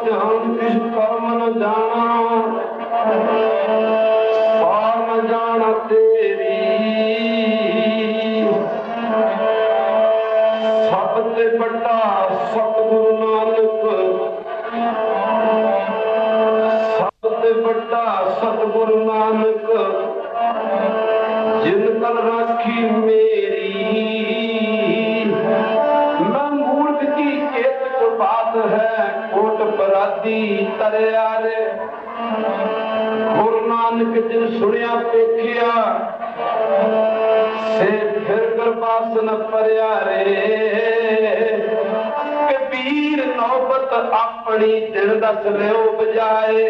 जहान किस कर्म न जाना, पार न जाना तेरी। सब ते बड़ा सतगुरु नानक, सब ते बड़ा सतगुरु नानक, जिन कल राखी मेरी। मैं मूर्ख की एक बात है, कोट पराधी तरियारे। गुरु नानक जिन सुनिया पेखिया, से फिर करबास न परियारे। कबीर नौबत अपनी दिन दस ले बजाए,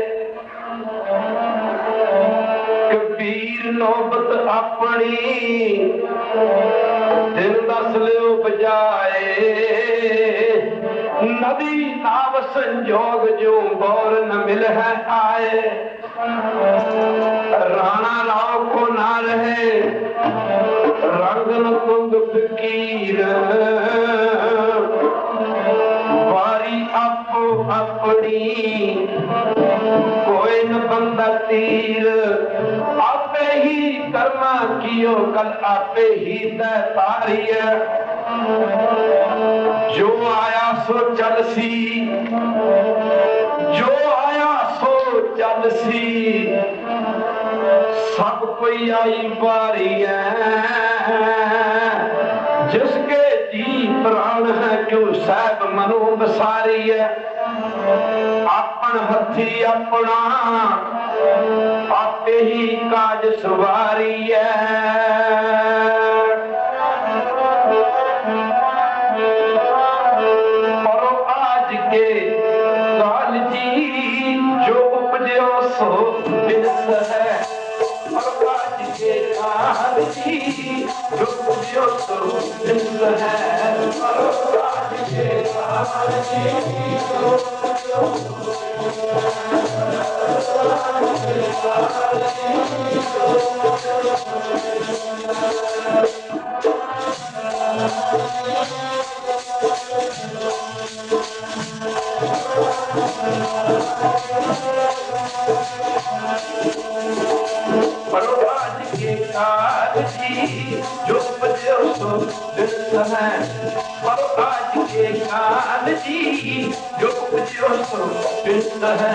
कबीर नौबत अपनी दिन दस लियो बजाए। नदी नाव संजोग जो गौर न मिल है आए। राणा राव को ना रहे रंग न तुंग फकीर, बारी आपो अपनी कोई न बंदा तीर। आपे ही कर्मा कियो कल आपे ही तारिय। जो आया सो चल सी, जो आया सो चल सी, सब कोई आई बारी है। जिसके जी प्राण है क्यों साहब मनो बसारी है। अपन हथी अपना आपे ही काज सवारी है। और आज के काल जी जो उपजो सो बिस है। और आज के काल जी जो उपजो सो बिस है। और आज के काल जी जो उपजो जो बजो सो बिस है। और आज के काल जी जो बजो सो बिस है।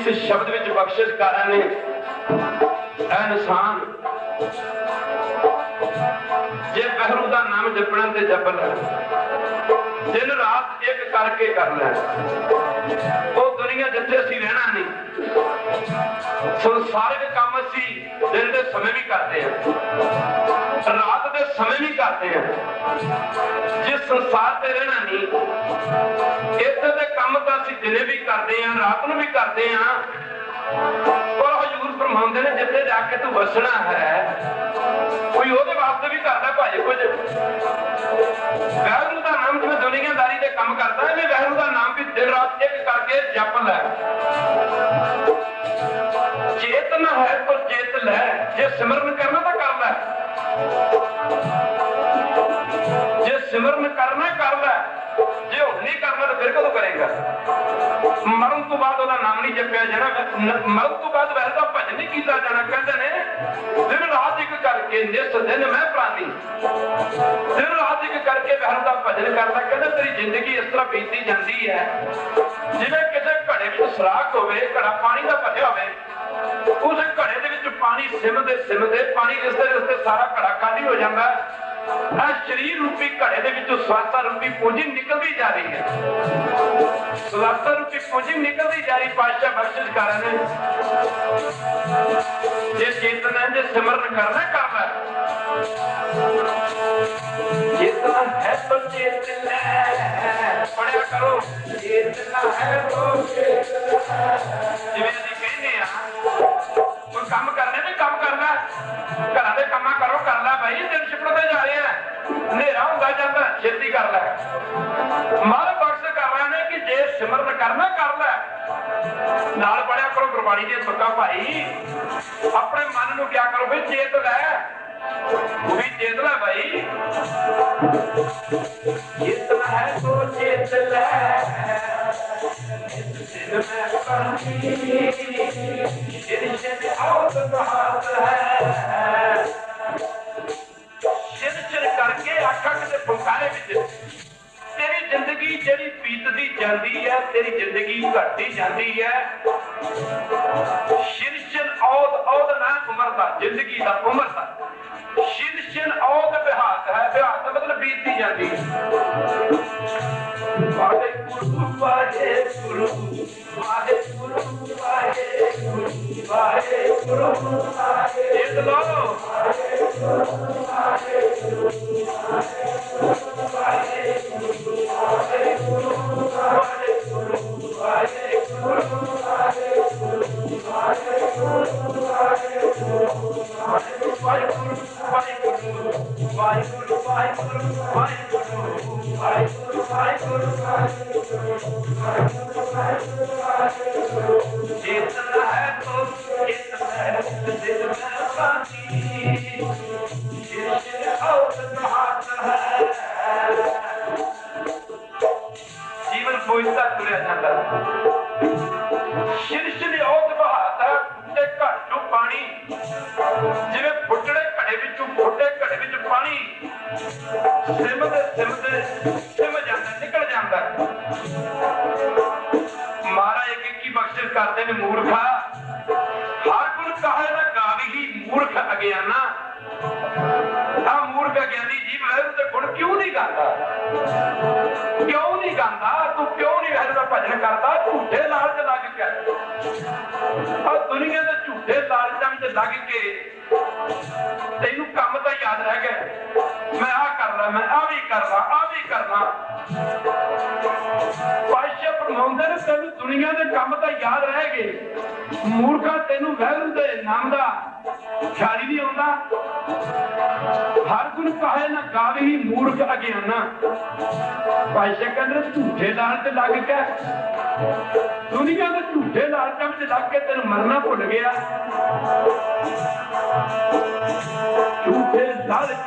इस शब्द विच बख्शिशकारा ने इंसान जे बहरू का नाम जपना ते जप लै, दिन रात एक करके कर लै, वो दुनिया जिथे असी रहना नहीं, संसारिक काम असी दिन के समय भी करते हैं, रात के समय भी करते हैं। जिस संसार से रहना नहीं, इधर के काम तो असी दिने भी करते हैं, रात में भी करते हैं। और हजूर फरमाते ने जिथे जाके तू बसना है, कोई ओहदे वास्ते भी करता भाई कुछ वैगुरू का नाम जिवें दुनियादारी के काम करता है, वैगुरू का नाम भी दिन रात एक करके जप लै। चेतना है तो चेत लै, जे सिमरन करना तो कर लै, जे सिमरन करना कर लै, जे हुण नहीं करना तो फिर कदों करेगा? मरण तो बाद ਉਹਦਾ नाम नहीं जपिया जाना, मरण तो बाद वैसे का भजन नहीं किया जाना। कहते ने दिन रात एक करके निस दिन मैं प्राणी, दिन रात एक करके वैसे का भजन करता। कहते तेरी जिंदगी इस तरह बीती जाती है जिवें किसी घड़े में सराख होवे, घड़ा पानी का भरिया होवे, उस घड़े दे विच पानी सिमदे पानी रिसते सारा घड़ा खाली हो जाता है। शरीर रूपी घड़े दे विचों स्वासा रूपी पूंजी निकलती जा रही है, स्वासा रूपी पूंजी निकलती जा रही। पातशाह बख्शिशकारा ने जे चेतना जे सिमरन करना कर लै, चेतना है तो चेत लै, पढ़िया करो चेतना है तो चेत लै। जिवें असीं कहने आ कोई काम करने भी काम करना, घरां दे कामां करो कर लै भाई, दिन छिपड़ते जा रहे हैं, हनेरा हुंदा जांदा छेती कर लै। माल बख्श कर रहे ने कि जे सिमरन करना कर लै, नाल पढ़िया करो गुरबाणी दी तुका भाई, अपने मन नूं क्या करो भाई चेत लै, वो भी चेत लै भाई। चेतना है तो चेत लै, करके आखा किते फुलकारे विच तेरी जिंदगी जेड़ी बीतती जाती है, तेरी जिंदगी घटती जाती है। जिंदगी का उम्र का शिन शिन औद बिहात है, बिहात का मतलब बीती जाती है। वाहेगुरु वाहेगुरु वाहेगुरु वाहेगुरु वाहेगुरु चेतना है तो जीवन कोईता तुरया जाता शिर शिर औत बहाता ते घट चों पानी जिवें फुटड़े घड़े विचों फुटे घड़े विच पानी सिम जांदा निकल जांदा। महाराज एक की बख्शिश करते ने मूर्खा हर गुण कहे ना गावी ही मूर्ख अज्ञाना। मूर्ख अज्ञानी जीव है तो गुण क्यों नहीं गाता, क्यों नहीं गाता, तू क्यों नहीं वैर का भजन करता? झूठे लालच लग के और दुनिया के झूठे लालचों में लग के तेनू काम तो याद रह गया, मैं आ करना, मैं आ भी करना, आ भी करना। पातशाह फरमाउंदे ने तेनू दुनिया के काम तो याद रह गए, मूर्खा तेनू वैरू दे नाम का ख्याल ही नहीं आता। हर गुण कहे ना गावे ही मूर्ख अज्ञाना। पातशाह कहते झूठे लालच लग के दुनिया के झूठे लालचों में लग के तेन मरना भुल गया। झूठे लालच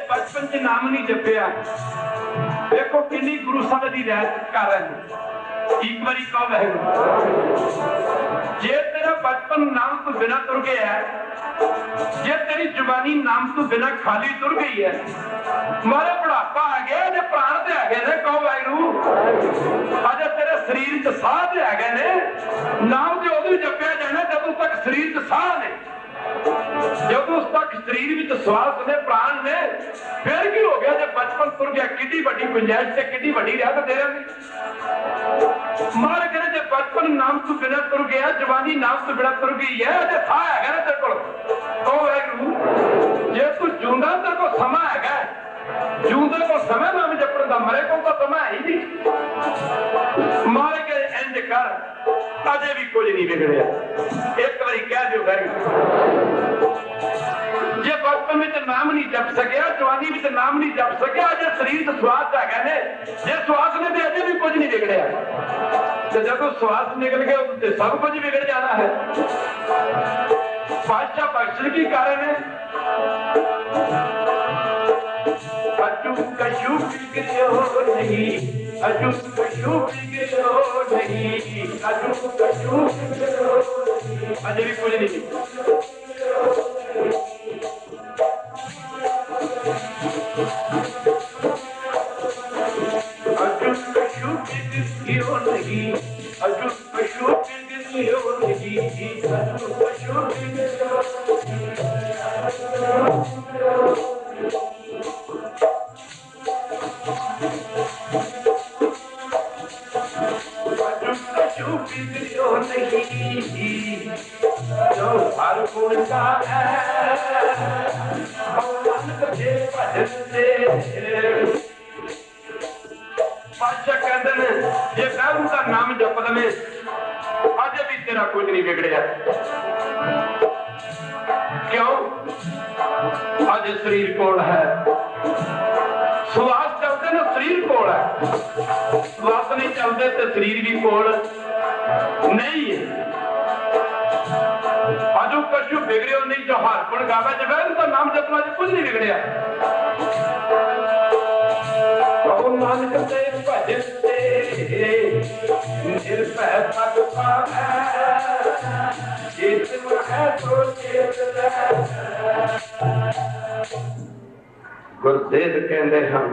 बचपन च नाम नहीं जपिया, देखो किन्नी गुरु साहब की रहत कर रहे हैं। एक बारी कहो वाहिगुरू, जे तेरा बचपन नाम तो बिना तुर गया है, जे तेरी जुबानी नाम तो बिना खाली तुर गई है, मारे बुढ़ापा आ गया, जे प्राण ते आ गए ने, कहो वाहिगुरू अजे तेरे शरीर च साह ते आ गए ने। नाम ते उदों ही जपिया जाना जदों तक शरीर च साह ने, जदों तक शरीर में श्वास ने प्राण ने। फिर की हो गया जब बचपन तुर गया, कितनी बड़ी गुंजाइश से कितनी बड़ी रियासत दे रहे। मार करे जब बचपन नाम तो बिना तुर गया, जवानी नाम तो बिना तुर गई है, अजे था है तेरे को। जे तू जूंदा तेरे को समा है, जूंदे को समय नाम जपन का, मरे को तो समय ही नहीं। मार के इंज कर, अजे भी कुछ नहीं बिगड़िया। एक बारी कह दो जे बचपन में नाम नहीं जप सकिया, जवानी में नाम नहीं जप सकिया, अजे शरीर से श्वास आ गए ने, जे श्वास ने तो अजे भी कुछ नहीं बिगड़िया। तो जब श्वास निकल गया तो सब कुछ बिगड़ जाना है। पातशाह बख्शिश की कारण है अजू कशु बिगड़ो नहीं, अजू कशु बिगड़ो नहीं, अजू कशु बिगड़ो नहीं, अजे भी कुछ नहीं। अजू कशु बिगड़ो नहीं, अजू कशु बिगड़ो नहीं, अजू कशु बिगड़ो नहीं, जो हर गुण का है भगवान के भजन से। पातशाह कहते हैं जे वैरू का नाम जप लवे अजे भी तेरा कुछ नहीं बिगड़िया। क्यों? अज शरीर कोल है, श्वास चलते ना शरीर कोल है, श्वास नहीं चलते तो शरीर भी कोल नहीं है। अजू कशु बिगड़ियो नहीं, जो हर गुण गावे जब तो नाम जपना कुछ नहीं बिगड़िया। नानक ते भजन ते निर्भय पग पावै, चेत है तो चेत गुरदेव कहते हैं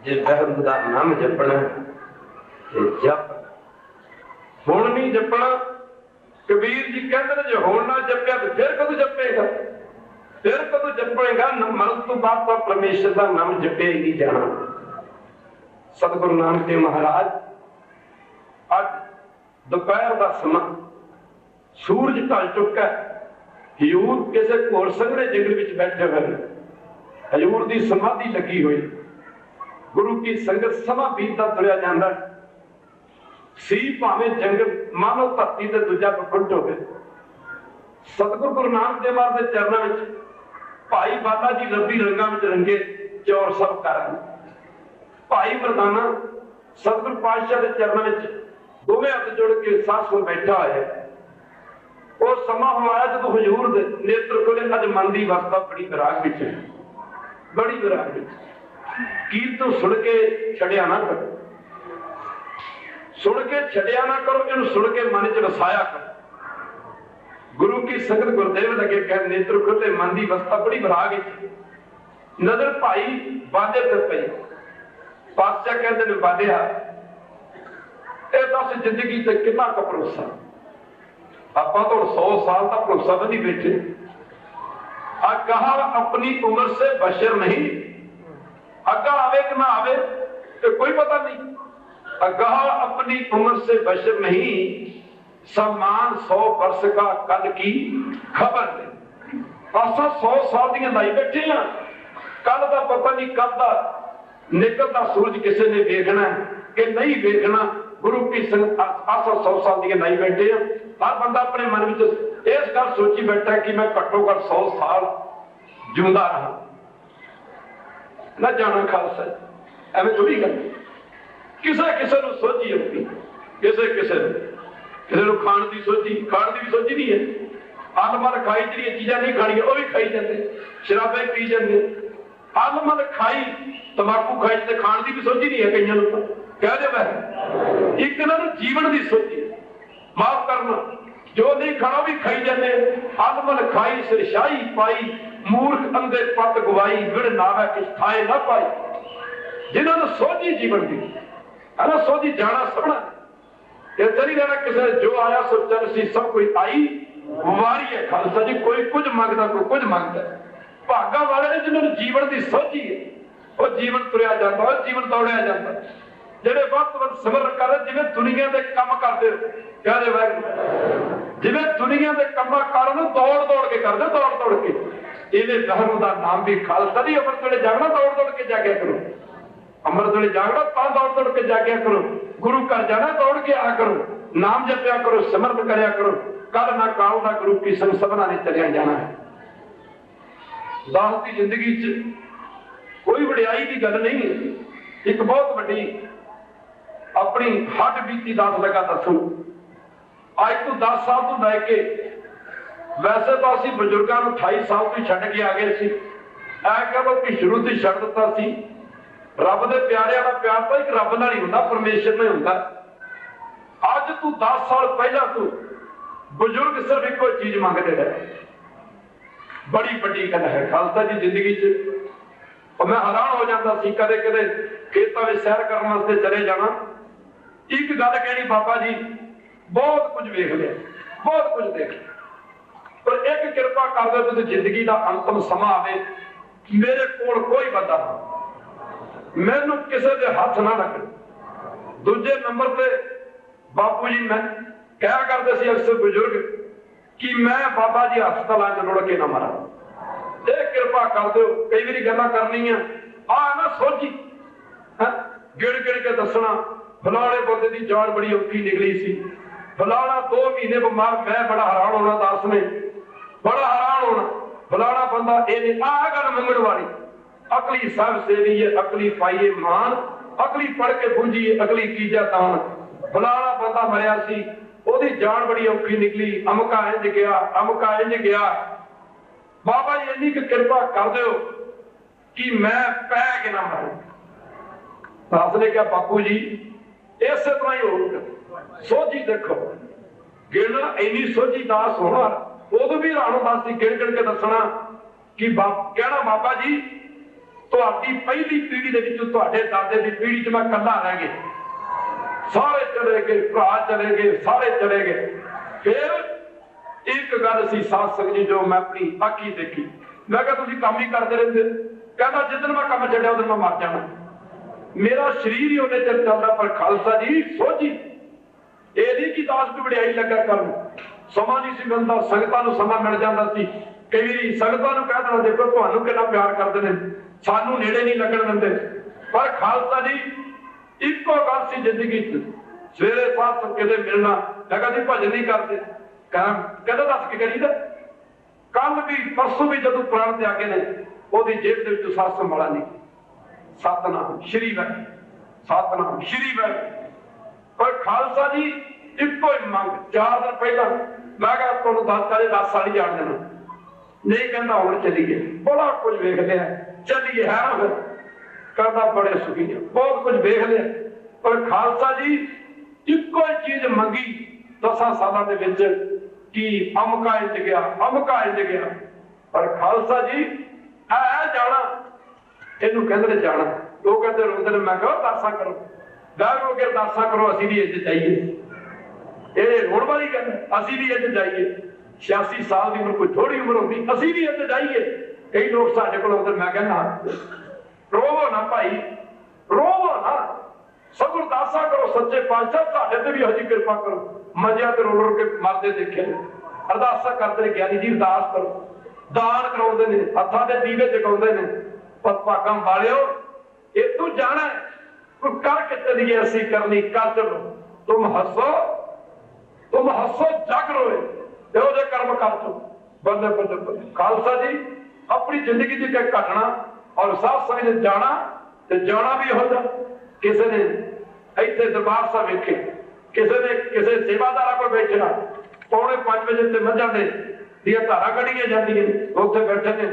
जे वाहिगुरू दा नाम जपना ते जप हुण नहीं जपना। कबीर जी कहते हैं जो हुण ना जपिया तो फिर कदों जपेगा, फिर कदों जपेगा? मरण तो बाद तो परमेश्वर का नाम जपे ही नहीं जाना। सतगुरु नानक देव महाराज अज दोपहर का समा सूरज ढल चुका है, हजूर किसी घोर संघरे जंगल में बैठे हुए, हजूर की समाधि लगी हुई, गुरु की संगत समा बीतता तुरया जाता सी, भावें जंगल मानो धरती से दूजा प्रफुल्ल हो गए। सतगुरु गुरु नानक देव महाराज के चरणों में भाई बाबा जी रबी रंगा में रंगे चौर सब कर, भाई मरदाना सतगुरु पातशाह के चरणों में दोवें हथ जोड़ के सास में बैठा है। वो समा आया जो हजूर दे नेत्र खोले, अज मन की अवस्था बड़ी विराग विच है, बड़ी विराग विच। कीर्तन सुन के छड़िया ना करो, सुन के छड़िया ना करो, इन सुन के मन च वसाया करो। गुरु की संगत गुरदेव लगे कह नेत्र खोले, मन की अवस्था बड़ी विराग विच। नजर भाई बाधे पर पई, पातशाह कहते ने बाधिया ਇਹ दस जिंदगी से कितना का भरोसा? आप तो 100 साल का भरोसा भी नहीं बैठे। कहा अपनी उम्र से बशर नहीं, अगा आवे कि ना आवे तो कोई पता नहीं। कहा अपनी उम्र से बशर नहीं, सम्मान 100 वर्ष का कल की खबर नहीं। असा 100 साल दी लाई बैठे हैं, कल का पता नहीं, कल का निकलता सूरज किसी ने वेखना कि नहीं वेखना। गुरु की संगत आसा 100 साल की लाई बैठे हैं। हर बंदा अपने मन में इस गल सोची बैठा कि मैं घट्टो घट 100 साल जिंदा रहा, न जाना खालसा। एवं थोड़ी गल किसे किसे सोची होती, किसे किसे किसी खाण की सोची, खाण की भी सोची नहीं है। आलमल खाई जी चीजा नहीं खानी वह भी खाई जाते, शराबे पी जाते। आलमल खाई तंबाकू खाई जाते, खाण की भी सोची नहीं है कईयां लोग। कह दे मैं एक जीवन की सोची, माफ करना जो नहीं खाना भी खाई जाते। आलमल खाई सिरशाही पाई, मूर्ख अंधे पत गवाई, विड़ नावे किस खाए ना पाई। जिन्होंने सोची जीवन की है ना, सोची जाना सबना चली रहना किसी जो आया सो चल सी, सब कोई आई वारी है खालसा जी। कोई कुछ मंगता, कोई कुछ मंगता। भागा वाले ने जिन्होंने जीवन की सोची है वो जीवन तुरया जाता, जीवन दौड़िया जाता। जेडे वक्त वक्त सिमरन कर जिवें दुनिया के कम करते, कह दे वाहिगुरू जिवें दुनिया के कम कर दौड़ दौड़ के करते, दौड़ दौड़ के। इन्हें वाहिगुरू का नाम भी खालसा नहीं। अमृत वेले जागना दौड़ दौड़ के जागया करो, अमृत वेले जागना ता दौड़ दौड़ के जागया करो। गुरु घर जाना दौड़ के आ करो, नाम जपया करो, सिमरन करया करो। कल ना काल ना गुरु की संग सबना ने चलिया जाना है। दास की जिंदगी च कोई वडियाई की गल नहीं है। एक बहुत बड़ी अपनी हट बीती दास लगा दसू। अज तो 10 साल तो लैके वैसे तो असं बजुर्गों 28 साल तो छड़ के आ गए सी। कह लो कि शुरू से छड़ दिता सी। रब के प्यारिया का प्यार तो एक रब नाल ही हुंदा, परमेश्वर में हुंदा। अज तू 10 साल पहला तू बजुर्ग सिर्फ एको चीज मंगते रहे। बड़ी बड़ी गल है खालसा जी जिंदगी च। मैं हैरान हो जाता सी, कदे कदे खेतों में सैर करने वास्ते चले जाना, एक गल कहनी बाबा जी बहुत कुछ वेख लिया, बहुत कुछ देख लिया, पर एक कृपा कर दो तो जिंदगी का अंतिम समा आवे, मेरे कोल कोई बंदा मैनू किसी के हाथ ना लगे। दूजे नंबर पे बापू जी मैं क्या करते सी अक्सर बुजुर्ग कि मैं बाबा जी हस्पताल च रुड़ के ना मरा, ये कृपा कर दो। कई बार गल्लां करनियां आ ना सोची गिड़ गिड़ के दसना, फलाने बंदे की जान बड़ी औखी निकली सी, फलाना 2 महीने बीमार, मैं बड़ा हैरान होना दास ने, बड़ा हैरान होना। फलाना बंदा ये आ गल मंगण वाली, अकली सब सेवी है, अकली पाइए मान, अकली पढ़ के बूझीए, अकली कीजा दान। फलाना बंदा मरिया सी, ओदी जान बड़ी औखी निकली, अमका इंज गया, अमका इंज गया। बाबा जी इन्नी कृपा कर दो कि मैं पै के ना मरूं। दास ने कहा बापू जी इस तरह ही हो। सोची देखो गिणना इन्नी सोची दास होना, उदों भी हैरान होता सी गिण गिण के दसना कि कहना बाबा जी ਤੁਹਾਡੀ ਪਹਿਲੀ ਪੀढ़ी ਦੇ ਵਿੱਚੋਂ ਤੁਹਾਡੇ ਦਾਦੇ ਦੀ ਪੀढ़ी 'ਚ मैं कला रह गया, सारे चले गए, भरा चले गए, सारे चले गए। फिर एक गल सी साध संगत जी जो मैं अपनी अखी देखी, मैं कहा तुसीं काम ही करते रहंदे, कहता जिद्दन मैं काम छड्डिया उदन मैं मर जाना, मेरा शरीर ही उन्ने चਿਰ चलदा। पर खालसा जी सोची ये नहीं कि दास की वडियाई लगा करन, समा नहीं सी मिलदा, संगतां नूं समा मिल जांदा सी। कई वारी संगतां नूं कह देना देखो तुहानूं कितना प्यार करदे ने, सानूं नेड़े नहीं लगण दिंदे। पर खालसा जी इक्को गल सी जिंदगी च, सवेरे साथ किते मिलना, मैं कहदी भजन नहीं करते, कहदा दस के करीदा। कल भी परसों भी जदों प्राण त्यागे ने ओदी जेब दे विच सत संभाला नहीं, सतनाम श्री वाहिगुरू, सतनाम श्री वाहिगुरू। पर खालसा जी इक्को ही मंग, 4 दिन पहला मैं कहा तुहानूं 10 साल ही जान देना, नहीं कहता हुण चलीए, बड़ा कुछ वेख लिया, चलीए है ना। फिर कहता बड़े सुखी है, बहुत कुछ वेख लिया। पर खालसा जी इक्को ही चीज मंगी 10 सालों के विच कि अमका इंज गया, अमका इंज गया। पर खालसा जी ऐ जाना, इनू कहते जाना, लोग कहते रोंदे ने, मैं कहा अरदासां करो, बैठ हो के अरदासां करो, असीं भी इंज जाइए। ये रोण वाली गल है, असीं भी इंज जाइए। 86 साल की उम्र कोई थोड़ी उम्र होगी, असीं भी इंज जाइए। कई लोग साडे कोल आउंदे, मैं कहना रोवो ना भाई, रोवो ना, सब अरदासां करो, सच्चे पातशाह साडे ते भी हजी कृपा करो। मजिया ते रो रो के मरदे देखे, अरदासां करदे ने, ज्ञानी जी अरदास करो, दान कराउंदे ने, हत्थां दे दीवे जगाउंदे ने। पर भागम वालिओ इत्थों जाना है, कोई करके चलिए, असीं करनी कर चलो। तुम हसो जग रोए, इहो जे कर्म कर चो। बल्ले बल्ले बल्ले। खालसा जी अपनी जिंदगी दी कोई घटना और साथ संगत जाना ते जाना भी हो जा। किसी ने इत्थे दरबार साहब वेखे, किसी ने किसी सेवादारा को बैठा, 4:45 बजे ते मझां दे दियां धारां कढ़ीਆਂ ਜਾਂਦੀਆਂ, ਉੱਥੇ बैठे ने,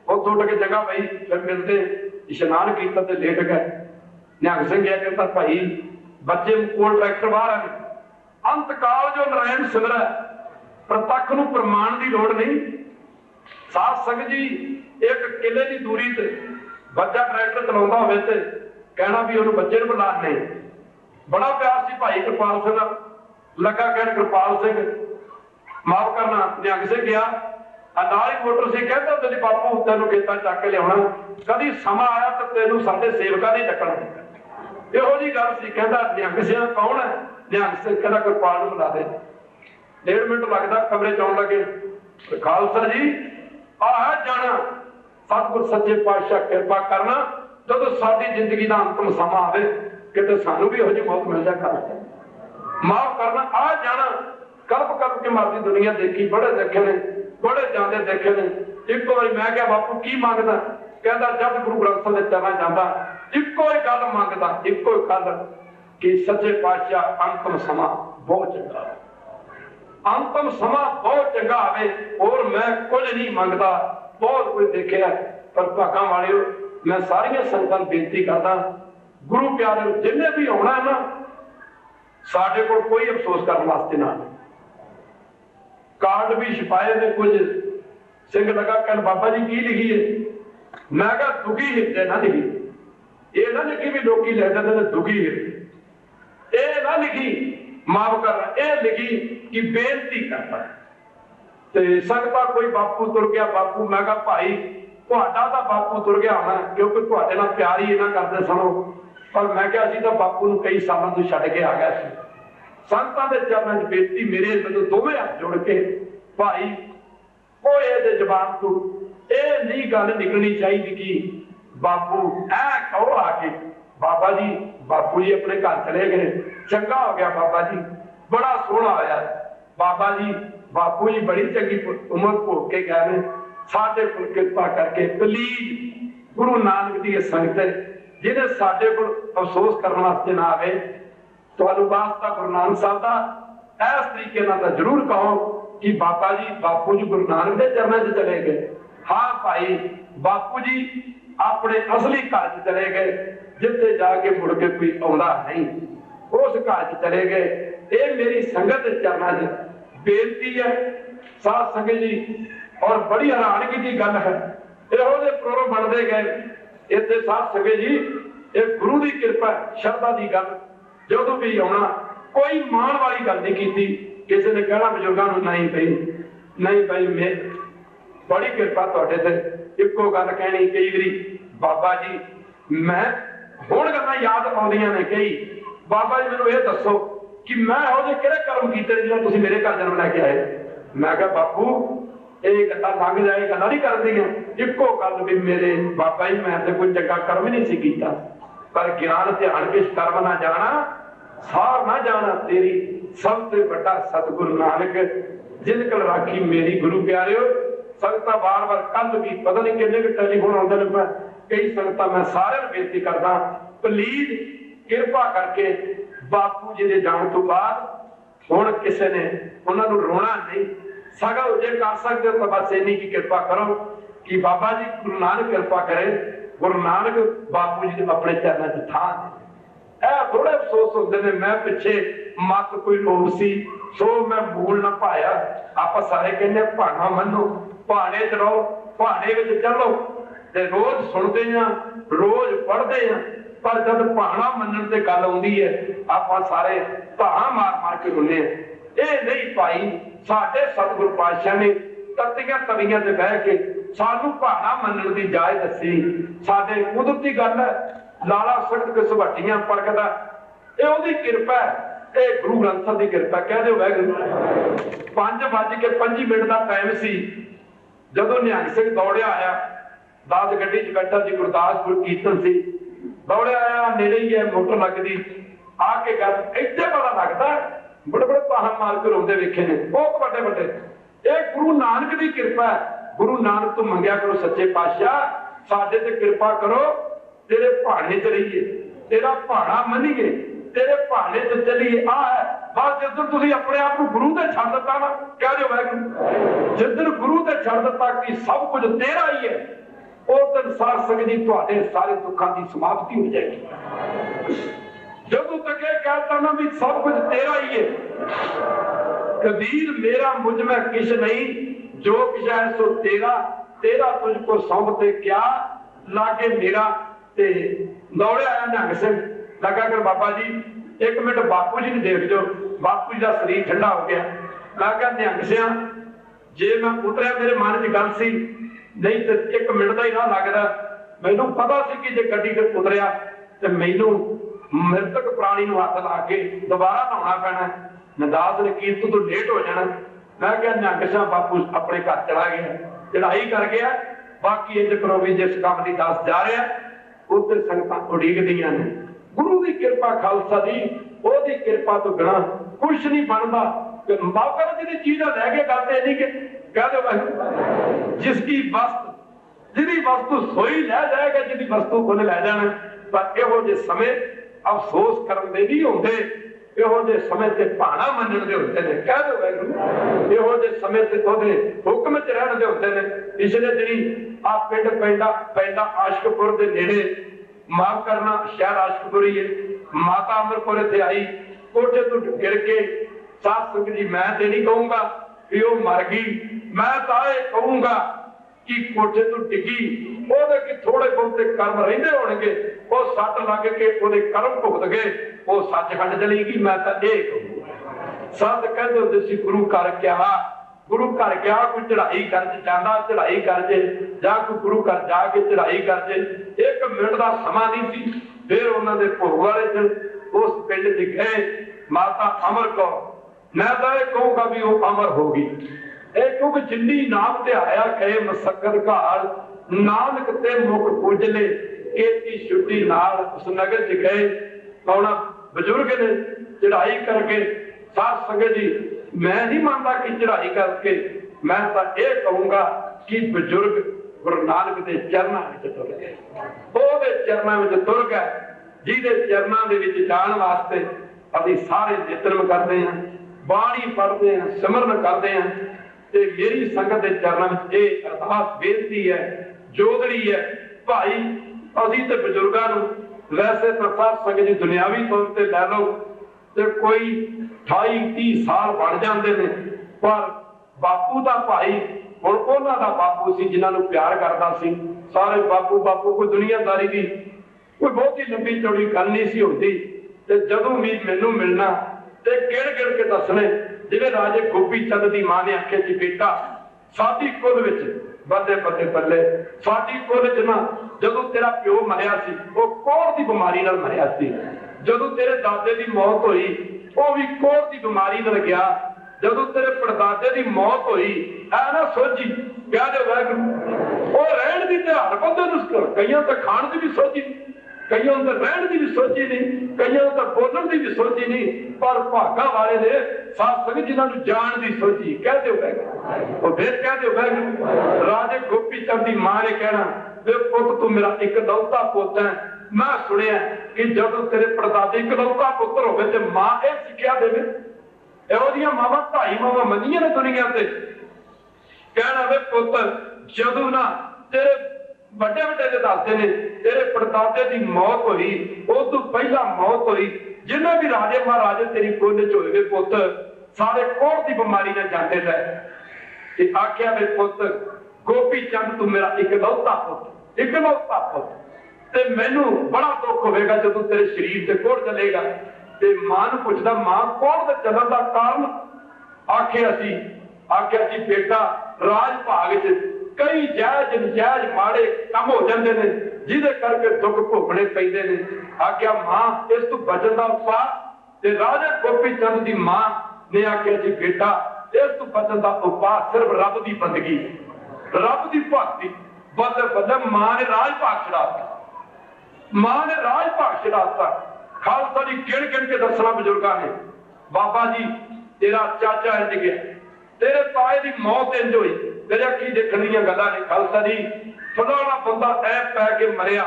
ਉੱਥੋਂ ਉੱਠ के जगह पई, फिर मिलते इशनान कीता ते लेट गए। निहंग सिंह गया कहता भाई बच्चे कोल ट्रैक्टर बाहर आए, अंत काल जो नारायण सिमरै, प्रतੱਖ ਨੂੰ प्रमाण की लोड़ नहीं। साध संगत जी एक किले की दूरी ते बच्चा ट्रैक्टर चलाਉਂਦਾ ਹੋਵੇ ਤੇ कहना भी ਉਹਨੂੰ ਬੱਚੇ ਨੂੰ ਬੁਲਾਣੇ, बड़ा प्यार सी भाई कृपाल सिंह लगा कहण कृपाल सिंह माफ करना, निहंग सिंह गया नाल ही मोटर से कहता तेरी बापू तेनों खेतां चक के लियाउणा, कदी समा आया तो तेनों साडे सेवकां नहीं चकणा। इहो जी गल सी। कहता निहंग सिंह कौन है? निहंग सिंह कहता कृपाल नूं बुला दे। 1.5 मिनट लगता, कमरे च आउण लगे, खालसा जी आ है जाना, सतगुर सच्चे पातशाह कृपा करना, जदों साडी जिंदगी दा अंतिम समा आवे किते सानू भी इहो जी मौत मिल जाए, कर माफ करना। आ जाना कल्प कल्प के मरदी दुनिया देखी, बड़े देखे ने, बड़े जाते देखे ने। एक बार मैं क्या बापू की मंगदा? कहता जब गुरु ग्रंथ साहिब दे चरणां जांदा इक्को ही गल मंगदा, इक्को ही गल कि सच्चे पातशाह अंतिम समा बहुत चंगा, अंतिम समा बहुत चंगा आवे, और मैं कुछ नहीं मंगदा। बहुत कुछ देखिया, पर भागां वालिओ मैं सारियां संगतां नूं बेनती करदा, गुरु प्यारे जिन्हें भी आउणा है ना, साडे कोल कोई अफसोस करने वास्ते ना। कार्ड भी छपाए ने, कुछ सिंह लगा कहन बाबा जी की लिखी है? मैं कहा दुखी हिरदे ना लिखी, ये ना लिखी भी लोग लिख देते हैं दुखी हिरदे, ये ना लिखी माफ करना, ये लिखी कि बेनती करता है। ते सकता कोई बापू तुर गया, बापू मैं कहा भाई तुहाडा तां बापू तुर गया होना, क्योंकि तुहाडे नाल प्यार ही इन्ना करदे सनो। पर मैं क्या असीं तां बापू नूं कई सालों तो छड्ड के आ गए सी। संतां दे चरणां 'च बेनती मेरे मैनूं दोवें हत्थ जोड़ के भाई कोई इहदे जवाब तू ਇਹ नहीं गल निकलनी चाहिए कि बापू ऐ कहो आके बाबा जी, बापू जी अपने घर चले गए, चंगा हो गया बाबा जी, बड़ा सोहना होया बाबा जी, बापू जी बड़ी चंगी उम्र भोग के गए ने, साडे कोल कृपा करके प्लीज गुरु नानक दी संगत जिन्हें साडे कोल अफसोस करने वास्ते ना आवे, तुहानूं वास्ता गुरु नानक साहब दा इस तरीके नाल जरूर कहो कि बाबा जी, बापू जी गुरु नानक दे चरणां 'च चले गए। हाँ भाई बापू जी अपने असली घर च चले गए, जिथे जाके मुड़ के कोई आउंदा नहीं, उस घर च चले गए। ये मेरी संगत के चरणां 'च बेनती है साध संगत जी, और बड़ी हैरानगी की गल है, इहो जे प्रोग्राम बनते गए, इत्थे साध संगत जी ये गुरु की कृपा श्रद्धा की गल जो भी आना कोई मान वाली गल नहीं की किसी ने कहना बजुर्गों नहीं भाई मैं बड़ी कृपा तुहाडे ते इक्को गल कहनी कई बारी बाबा जी मैं हुण गल्लां याद आउंदियां ने कई बाबा जी मैनूं ये दसो कि मैं ਇਹੋ ਜਿਹੇ किहड़े कर्म कीते जिहड़ा तुसीं मेरे घर जन्म लैके आए मैं कहा बापू ये गल्लां लंघ जाए गल्लां नहीं करदियां इक्को गल भी मेरे बाबा जी मैं ते कोई चंगा कर्म ही नहीं सी कीता पर ज्ञान ध्यान किस कर्म ना जाना सार ना जाना तेरी सब से बड़ा सतगुरु नानक जिन कल राखी मेरी गुरु प्यारिओ संगतां बार बार कल भी पता नहीं किन्ने के टेलीफोन आउंदे ने कई संगतां मैं सारिआं नूं बेनती करदा प्लीज किरपा करके बापू जी के जाने तो बाद हुण किसी ने उन्होंने रोना नहीं सगा जे कर सकते हो तो बस इन्नी की कृपा करो कि बाबा जी गुरु नानक कृपा करे गुरु नानक बापू जी अपने चरणों च था थोड़े अफसोस होते हैं मैं पिछे मत कोई लोग सी सो मैं मूल ना पाया आप सारे कहने भाणा मनो भाणे च रहो भाणे विच चलो ते रोज सुनते हैं रोज पढ़ते हैं पर जब भाणा मनन ते गल आउंदी है आप सारे धां मार मार के रोने ये नहीं पाई साडे सतगुरु पातशाह ने तत्तियां तवियां ते बह के सानू भाणा मनन दी जाच दसी साडे कुदरती गल है लाला सख्त के सुभाटियां पड़कदा ये ओदी कृपा है ये गुरु ग्रंथ साहिब दी कृपा कह दो वाहिगुरू 5:25 का टाइम सी जदों निहंग सिंह दौड़िया आया 10 गड्डी च बैठा जी गुरदासपुर कीर्तन सी दौड़िया आया नेड़े ही है मोटर लगदी आके गल इत्थे पता लगदा बड़े बड़े ताहां मार के रोंदे वेखे ने बहुत बड़े बड़े ये गुरु नानक की कृपा है गुरु नानक तो मंगया करो सच्चे पातशाह साडे ते कृपा करो तेरे भाणे च रहिए तेरा भाणा मनीए तेरे भाणे च चलीए आ है बस जिस तुसीं अपने आप को गुरु ते छड्ड दित्ता ना कह दिओ वाहिगुरू जिस दिन गुरु ते छड्ड दित्ता कि सब कुछ तेरा ही है उस दिन सार संगत जी तुहाडे सारे दुखों की समाप्ति हो जाएगी जदों तक ये कहता ना भी सब कुछ तेरा ही है कबीर मेरा मुझ में किश नहीं जो किश है सो तेरा तेरा तुझको सौंपते क्या लागे मेरा ते दौड़े आया निहंग सिंह लगा कर बाबा जी 1 मिनट बापू जी ने देख जो बापू जी का शरीर ठंडा हो गया मैं कहा निहंग सिंह जे मैं उतरिया मेरे मन च गल सी नहीं तो 1 मिनट का ही ना लगता मैनू पता सी कि जे गड्डी ते उतरिया तो मैनू मृतक प्राणी नूं हथ ला के दोबारा नहाउणा पैना नदास ने कीर्त तो लेट हो जाना मैं क्या निहंग सिंह बापू अपने घर चला गया चढ़ाई कर गया बाकी इंज करो भी जिस काम की दस जा रहा उधर संगतां उड़ीकदियां ने गुरु की कृपा खालसा जी ओदी कृपा तो बिना कुछ नहीं बनता बाबा ने जी चीजा लैके करते नहीं कि कह दो जिसकी वस्तु जिहदी वस्तु सोई लै जाएगा जिहदी वस्तु खुद लै जाना पर इहो जे समय अफसोस करन दे नहीं होंदे इहो जे समय ते भाणा मनण दे होंदे ने कह दो वाहिगुरू इहो जे समय ते ओदे हुक्म च रहण दे होंदे ने पिछले दिनी आ पिंड पैंदा आशिकपुर दे नेड़े माफ करना शहर आशिकपुर ही है माता अमरपुर इत्थे आई कोठे तो गिर के साध संगत जी मैं ते नहीं कहूंगा कि वो मर गई मैं तो ये कहूंगा कि कोठे तो डिगी ओदे कि थोड़े बहुते कर्म रहिंदे होणगे वो सट लग के ओदे कर्म भुगत गए वो सचखंड चली गई मैं तो ये कहूंगा संत कहते होंदे सी गुरु घर क्या कोई चढ़ाई कर जाता चढ़ाई कर जे जां कोई गुरु घर जाके चढ़ाई कर जे 1 मिनट का समा नहीं सी फिर उन्होंने भोग वाले दिन उस पिंड च गए माता अमर कौर मैं तो यह कहूंगा भी वो अमर होगी क्योंकि जिन्नी नाम ते आया कहे मसक्कत घाल नानक ते मुख पुजले एती छुट्टी नाल उस नगर च गए कौना बजुर्ग ने चढ़ाई करके साध संगत जी मैं नहीं मानता कि चढ़ाई करके मैं तो यह कहूंगा कि बजुर्ग गुरु नानक के चरणों में तुर गए वो चरणों में तुर गए जिहदे चरणों के जाने वास्ते अभी सारे यत्न करते हैं बाणी पढ़ते हैं सिमरन करते हैं ते मेरी संगत के चरणों में यह अरदास बेनती है जोदड़ी है भाई अभी तो बजुर्गों वैसे तो साध संगत जी दुनियावी तौर पर लै लो तो कोई 28-30 साल बन जाते हैं पर बापू का भाई हुण उन्हां दा बापू सी जिन्हां नूं प्यार करदा सी। सारे बापू बापू, कोई दुनियादारी दी कोई बहुती लंबी चौड़ी गल नहीं सी होंदी। ते जदों भी मैनूं मिलना ते गिण गिण के दसणे, जिवें राजे गोपी चंद दी मां ने आखे जी बेटा साडी कुल विच बल्ले बल्ले बल्ले साडी कुल च ना जदों तेरा प्यो मरिया सी वो कोढ़ दी बीमारी नाल मरिया सी। जदों तेरे दादे दी मौत होई वो भी कोढ़ दी बीमारी नाल गया। जदों तेरे पड़दादे दी मौत होई है ना सोची क्या दे वाहिगुरू वो रहण दी ते हर बंदे नूं कईयां ते खाण दी भी सोची, कईयां तो रहण की भी सोची नहीं, कईयां तो बोलण की भी सोची नहीं, पर भागा वाले ने साथ संगत जिन्होंने जान की सोची। कह दो वाहिगुरू, फिर कह दो वाहिगुरू। राजे गोपी चंद की मां ने कहना वे पुत तू मेरा इकलौता पुत है। मैं सुनिया कि जब तेरे परदादे इकलौता पुत्र होवे ते मां यह सिक्ख्या देवे। इहो जिहियां मावां ढाई मावां मनियां ने दुनिया ते। कहना वे पुत जदों ना तेरे बड़े बड़े दसते ने तेरे परदादे की मौत हुई, उस तो पहला मौत हुई, जिन्हें भी राजे महाराजे तेरी कुल च होए पुत सारे कोढ़ की बीमारी ने जाते रहे। आख्या वे पुत गोपी चंद तू मेरा इकलौता पुत, इकलौता पुत, ते मैनू बड़ा दुख होगा जब तेरे शरीर से कोढ़ चलेगा। ते मां नूं पुछदा मां कोढ़ दे चलण दा कारण? आख्या जी बेटा राज भाग च कई जायज नजायज माड़े काम हो जाते हैं जिहदे करके दुख भोगने पैंदे ने। आख्या मां इस तू बचन का उपाय? ते राजे गोपी चंद की मां ने आख्या जी बेटा इस तू बचन का उपाय सिर्फ रब की बंदगी, रब की भक्ति। बल्ले बल्ले मां ने राज भाग छड़ाता, मां ने राज भाग छड़ाता। खालसा जी गिण गिण के दसना बजुर्गों ने, बाबा जी तेरा चाचा इंज गया, तेरे ताए की मौत इंज हुई, तेरे अखी देखण दीयां गल्लां ने। खालसा जी फलाना बंदा ऐ पै के मरिया,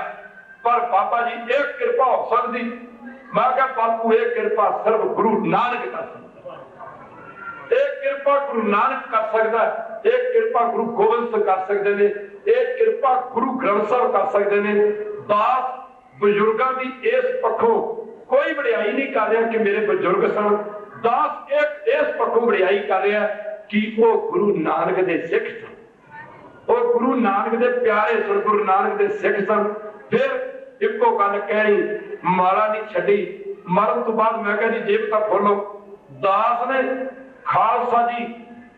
पर बाबा जी एक कृपा हो सकती। मैं कहा बापू एक कृपा सिर्फ गुरु नानक कर सकता, एक कृपा गुरु नानक कर सकता है, एक कृपा गुरु गोबिंद सिंह कर सकते हैं, एक कृपा गुरु ग्रंथ साहब कर सकते हैं। दास बजुर्गों की इस पक्षों कोई वडियाई नहीं कर रहा कि मेरे बजुर्ग सन। दास एक इस पक्षों वडियाई कर रहा है कि वो गुरु नानक दे सिख सन, वो गुरु नानक दे प्यारे सन, गुरु नानक दे सिख सन। फिर एको गल कहनी माला नहीं छड़ी। मरण तो बाद मैं कहा जी जेब का खोलो। दास ने खालसा जी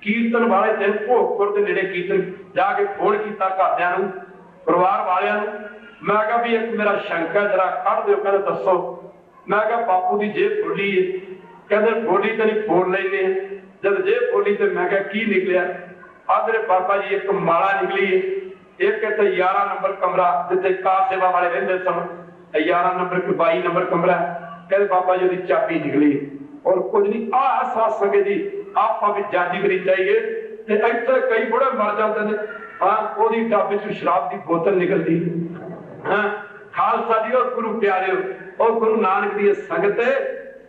कीर्तन वाले दिन भोगपुर के नेड़े कीर्तन जाके फोन किया घरदियां नूं, परिवार वालियां नूं। मैं कहा भी एक मेरा शंका जरा कढ़ दो, कहते दसो। मैं कहा बापू की जेब खोली है, कहते खोली तो नहीं फोन लेने। जब जेब खोली तो मैं कहा की निकलिया? आदरे बाबा जी एक माला निकली है, एक इतने 11 नंबर कमरा जिते कार सेवा वाले रहते सन, 11 नंबर 22 नंबर कमरा। कहते बाबा जी की चाबी निकली और कुछ नहीं। आ साथ संगे जी आप भी जांची करी चाहिए। इतने कई बुढ़े मर जाते हैं, हाँ वो चाबी चो शराब की बोतल निकलती। हाँ खालसा जी और गुरु प्यारे और गुरु नानक की संगत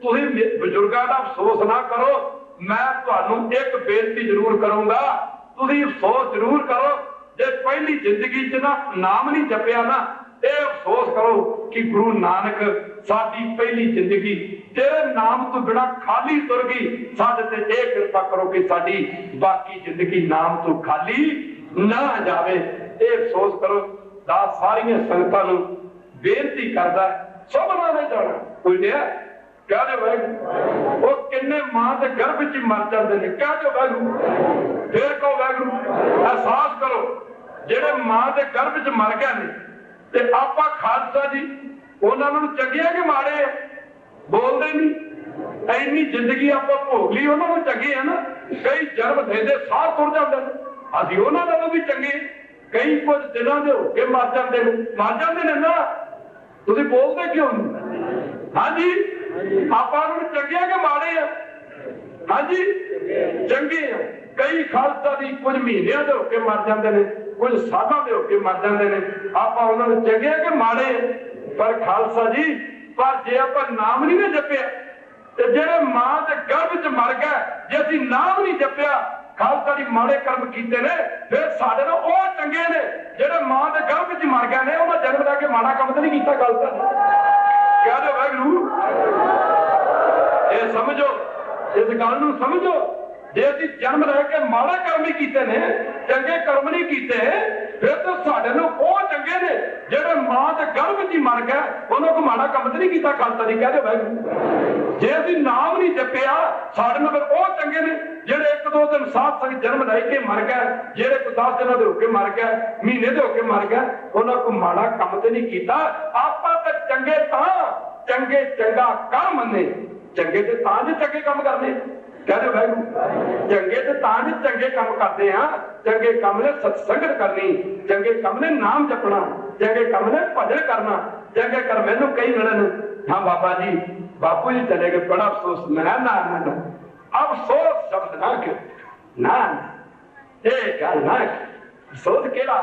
बजुर्गों का अफसोस ना करो। मैं तुहानू एक बेनती जरूर करूंगा, तुसीं अफसोस जरूर करो जे पहली जिंदगी च ना नाम नहीं जपिया ना। ये अफसोस करो कि गुरु नानक साडी पहली जिंदगी तेरे नाम तो बिना खाली तुर गई। साडे ते ये कृपा करो कि साडी बाकी जिंदगी नाम तो खाली ना जावे। ये अफसोस करो। दास सारियां संगतां नूं बेनती करदा सबना नहीं जाना कोई दिया क्या जो वाहिगुरू। वो किन्ने मां के गर्भ च मर जाते हैं, क्या जो वाहिगुरू। फिर कहो वाहिगुरू एहसास करो जेड़े मां के गर्भ च मर गए ने ते आपां खालसा जी उन्हां नूं चंगे कि माड़े बोलते नहीं। इन्नी जिंदगी आप भोग ली, उन्होंने चंगे है ना। कई जन्म देंदे साह तुर जाते हैं, असीं उन्हां नालों भी चंगे। कई कुछ दिनों के होके मर जाते हैं ना। तुसीं बोलते क्यों? हाँ जी आपां नूं चंगे कि माड़े आ? हाँ जी चंगे आ। कई खालसा दी कुछ महीनों के होके मर जाते हैं, कुछ सालों के होके मर जाते हैं। आप उन्होंने चंगे कि माड़े? पर खालसा जी पर जे आप नाम नहीं ना जपिया ते जेड़े मां के गर्भ च मर गए, जे असीं नाम नहीं जपिया खालसा जी माड़े कर्म कीते ने, फिर साडे नाल ओह चंगे ने जेड़े मां के गर्भ च मर गए ने। उन्होंने जन्म लैके माड़ा काम तो नहीं कीता। खालसा जी कह दो वाहिगुरू। ये समझो, इस गल नूं समझो जे असीं जन्म लैके माड़े कर्म ही कीते ने, चंगे कर्म नहीं कीते, फिर तो साडे नूं ओह चंगे ने जेड़े मां दे गर्भ च ही मर गए, उन्हां को माड़ा काम तो नहीं कीता। खालसा जी कह दे वाहिगुरू। जे असीं नाम नहीं जपिया, साडे नूं फिर ओह चंगे ने जेड़े एक दो दिन साथ संग जन्म लैके मर गए, जेड़े कोई 10 दिन दे होके मर गए, महीने दे होके मर गए, उन्हां को माड़ा काम तो नहीं कीता। आपां ते चंगे तां चंगे चंगा कर मन्ने, चंगे ते तां जे चंगे काम करने। कह दे वाहिगुरू। चंगे ते तां जे चंगे काम करते हैं, चंगे काम ने सत्संगत करनी, चंगे काम ने नाम जपना, चंगे काम ने भजन करना, चंगे कर। मैनू कई मिलन, हाँ बाबा जी बापू जी चले गए, बड़ा अफसोस। मैं ना अफसोस शब्द ना क्यों ना, गल ना अफसोस केड़ा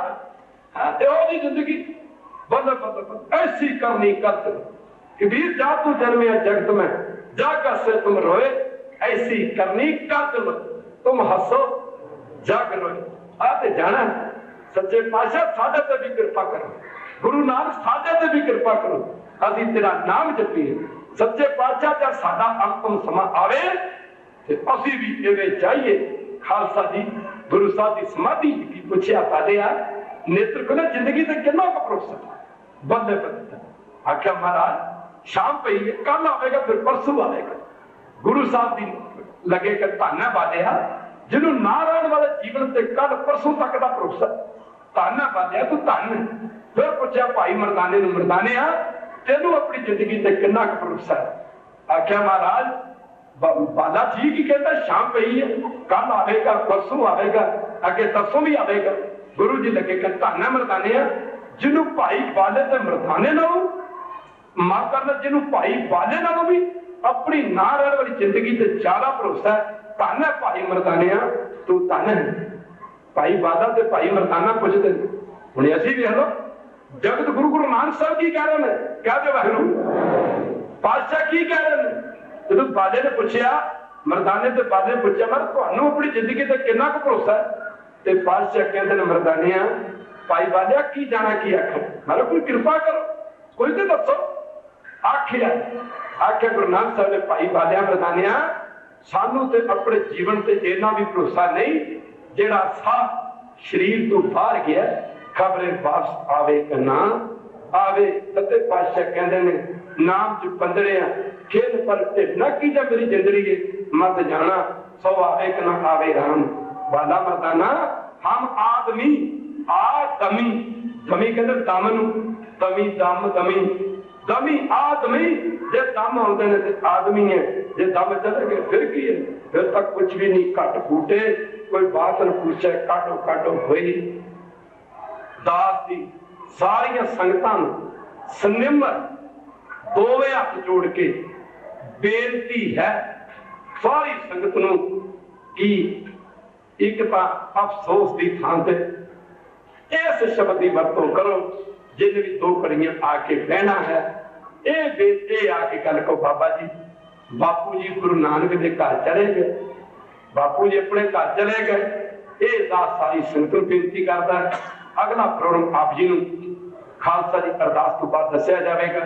है जिंदगी बल्ले बल्ले ऐसी करनी करते। कबीर जा तू जन्मे जगत में जाकर से तुम रोए, ऐसी करनी कर तुम हसो जग रोए। आते जाना सच्चे पातशाह साडे ते भी कृपा करो, गुरु नानक साडे ते भी कृपा करो, असीं तेरा नाम जपीए। सच्चे पातशाह जब साडा अंतिम समा आवे ते असीं भी इवें चाहिए। खालसा जी गुरु साहब की समाधि की पूछया पादे आ नेत्र को जिंदगी से कितना का भरोसा। बल्ले बल्ले आख्या महाराज शाम पई है, कल आवेगा, फिर परसों आवेगा। गुरु साहब की लगे कि धन्य बालिया जिन्हों ना रहने वाले जीवन से कल परसों तक का भरोसा, धन्य बालिया तू धन। फिर पूछा भाई मरदाने नूं, मरदाने तेनू अपनी जिंदगी से कितना का भरोसा है। आख्या महाराज बाला ठीक ही कहता, शाम पई है, कल आवेगा, परसों आवेगा, अगे तरसों भी आवेगा। गुरु जी लगे कि धन्य मरदाने जिन्हों भाई बाले ते मरदाने नालों माफ करना, जिन्हों भाई बाले नालों भी अपनी ना रहने वाली जिंदगी से ज्यादा भरोसा है। धन है भाई मरदाने तू धन है। भाई बादा ते भाई मरदाना पुछते हुणे असीं वेख लो जगत गुरु गुरु नानक साहब की कह रहे हैं, कह दे वाहिगुरू पातशाह की कह रहे हैं। जदों बाले ने पूछया, मरदाने ते बाले ने पूछया मैं तुहानू अपनी जिंदगी से कितना को भरोसा है, ते पातशाह कहते हैं मरदानिया भाई बालिया की जाना की आखिर, मतलब कोई कृपा करो, कोई तो दसो। आख्या गुरु नानक साहब ने भाई बालिया मरदानिया सानू ते अपने जीवन से इतना भी भरोसा नहीं, जेड़ा साह शरीर तो बाहर गया खबरे वापस आवे कि ना आवे। सत्ते पातशाह कहते ने नाम च पंदड़े खेल पर ढिडना की जब मेरी जिंदगी मत जाना, सो आवे कि ना आवे राम। बाला मरदाना हम आदमी आदमी दमी कहते दम नू, दमी दम दमी दमी आदमी, जे दम आते ने आदमी है, जे दम चले गए फिर की है, फिर तक कुछ भी नहीं। घट फूटे कोई बात न पूछे, काटो काटो हुई। दास दी सारिया संगतां सनिमर दोवे हाथ जोड़ के बेनती है सारी संगत नूं कि एक तां अफसोस की थां ते इस शब्द की वरतों करो, जिन्हें भी दो कड़ियां आके बहना है, ये बेटे आके गल को बाबा जी बापू जी गुरु नानक के घर चले गए, बापू जी अपने घर चले गए। ये दास सारी संगत नूं बेनती करता है। अगला प्रोग्राम आप जी नूं खालसा जी अरदास तो बाद दसिया जाएगा।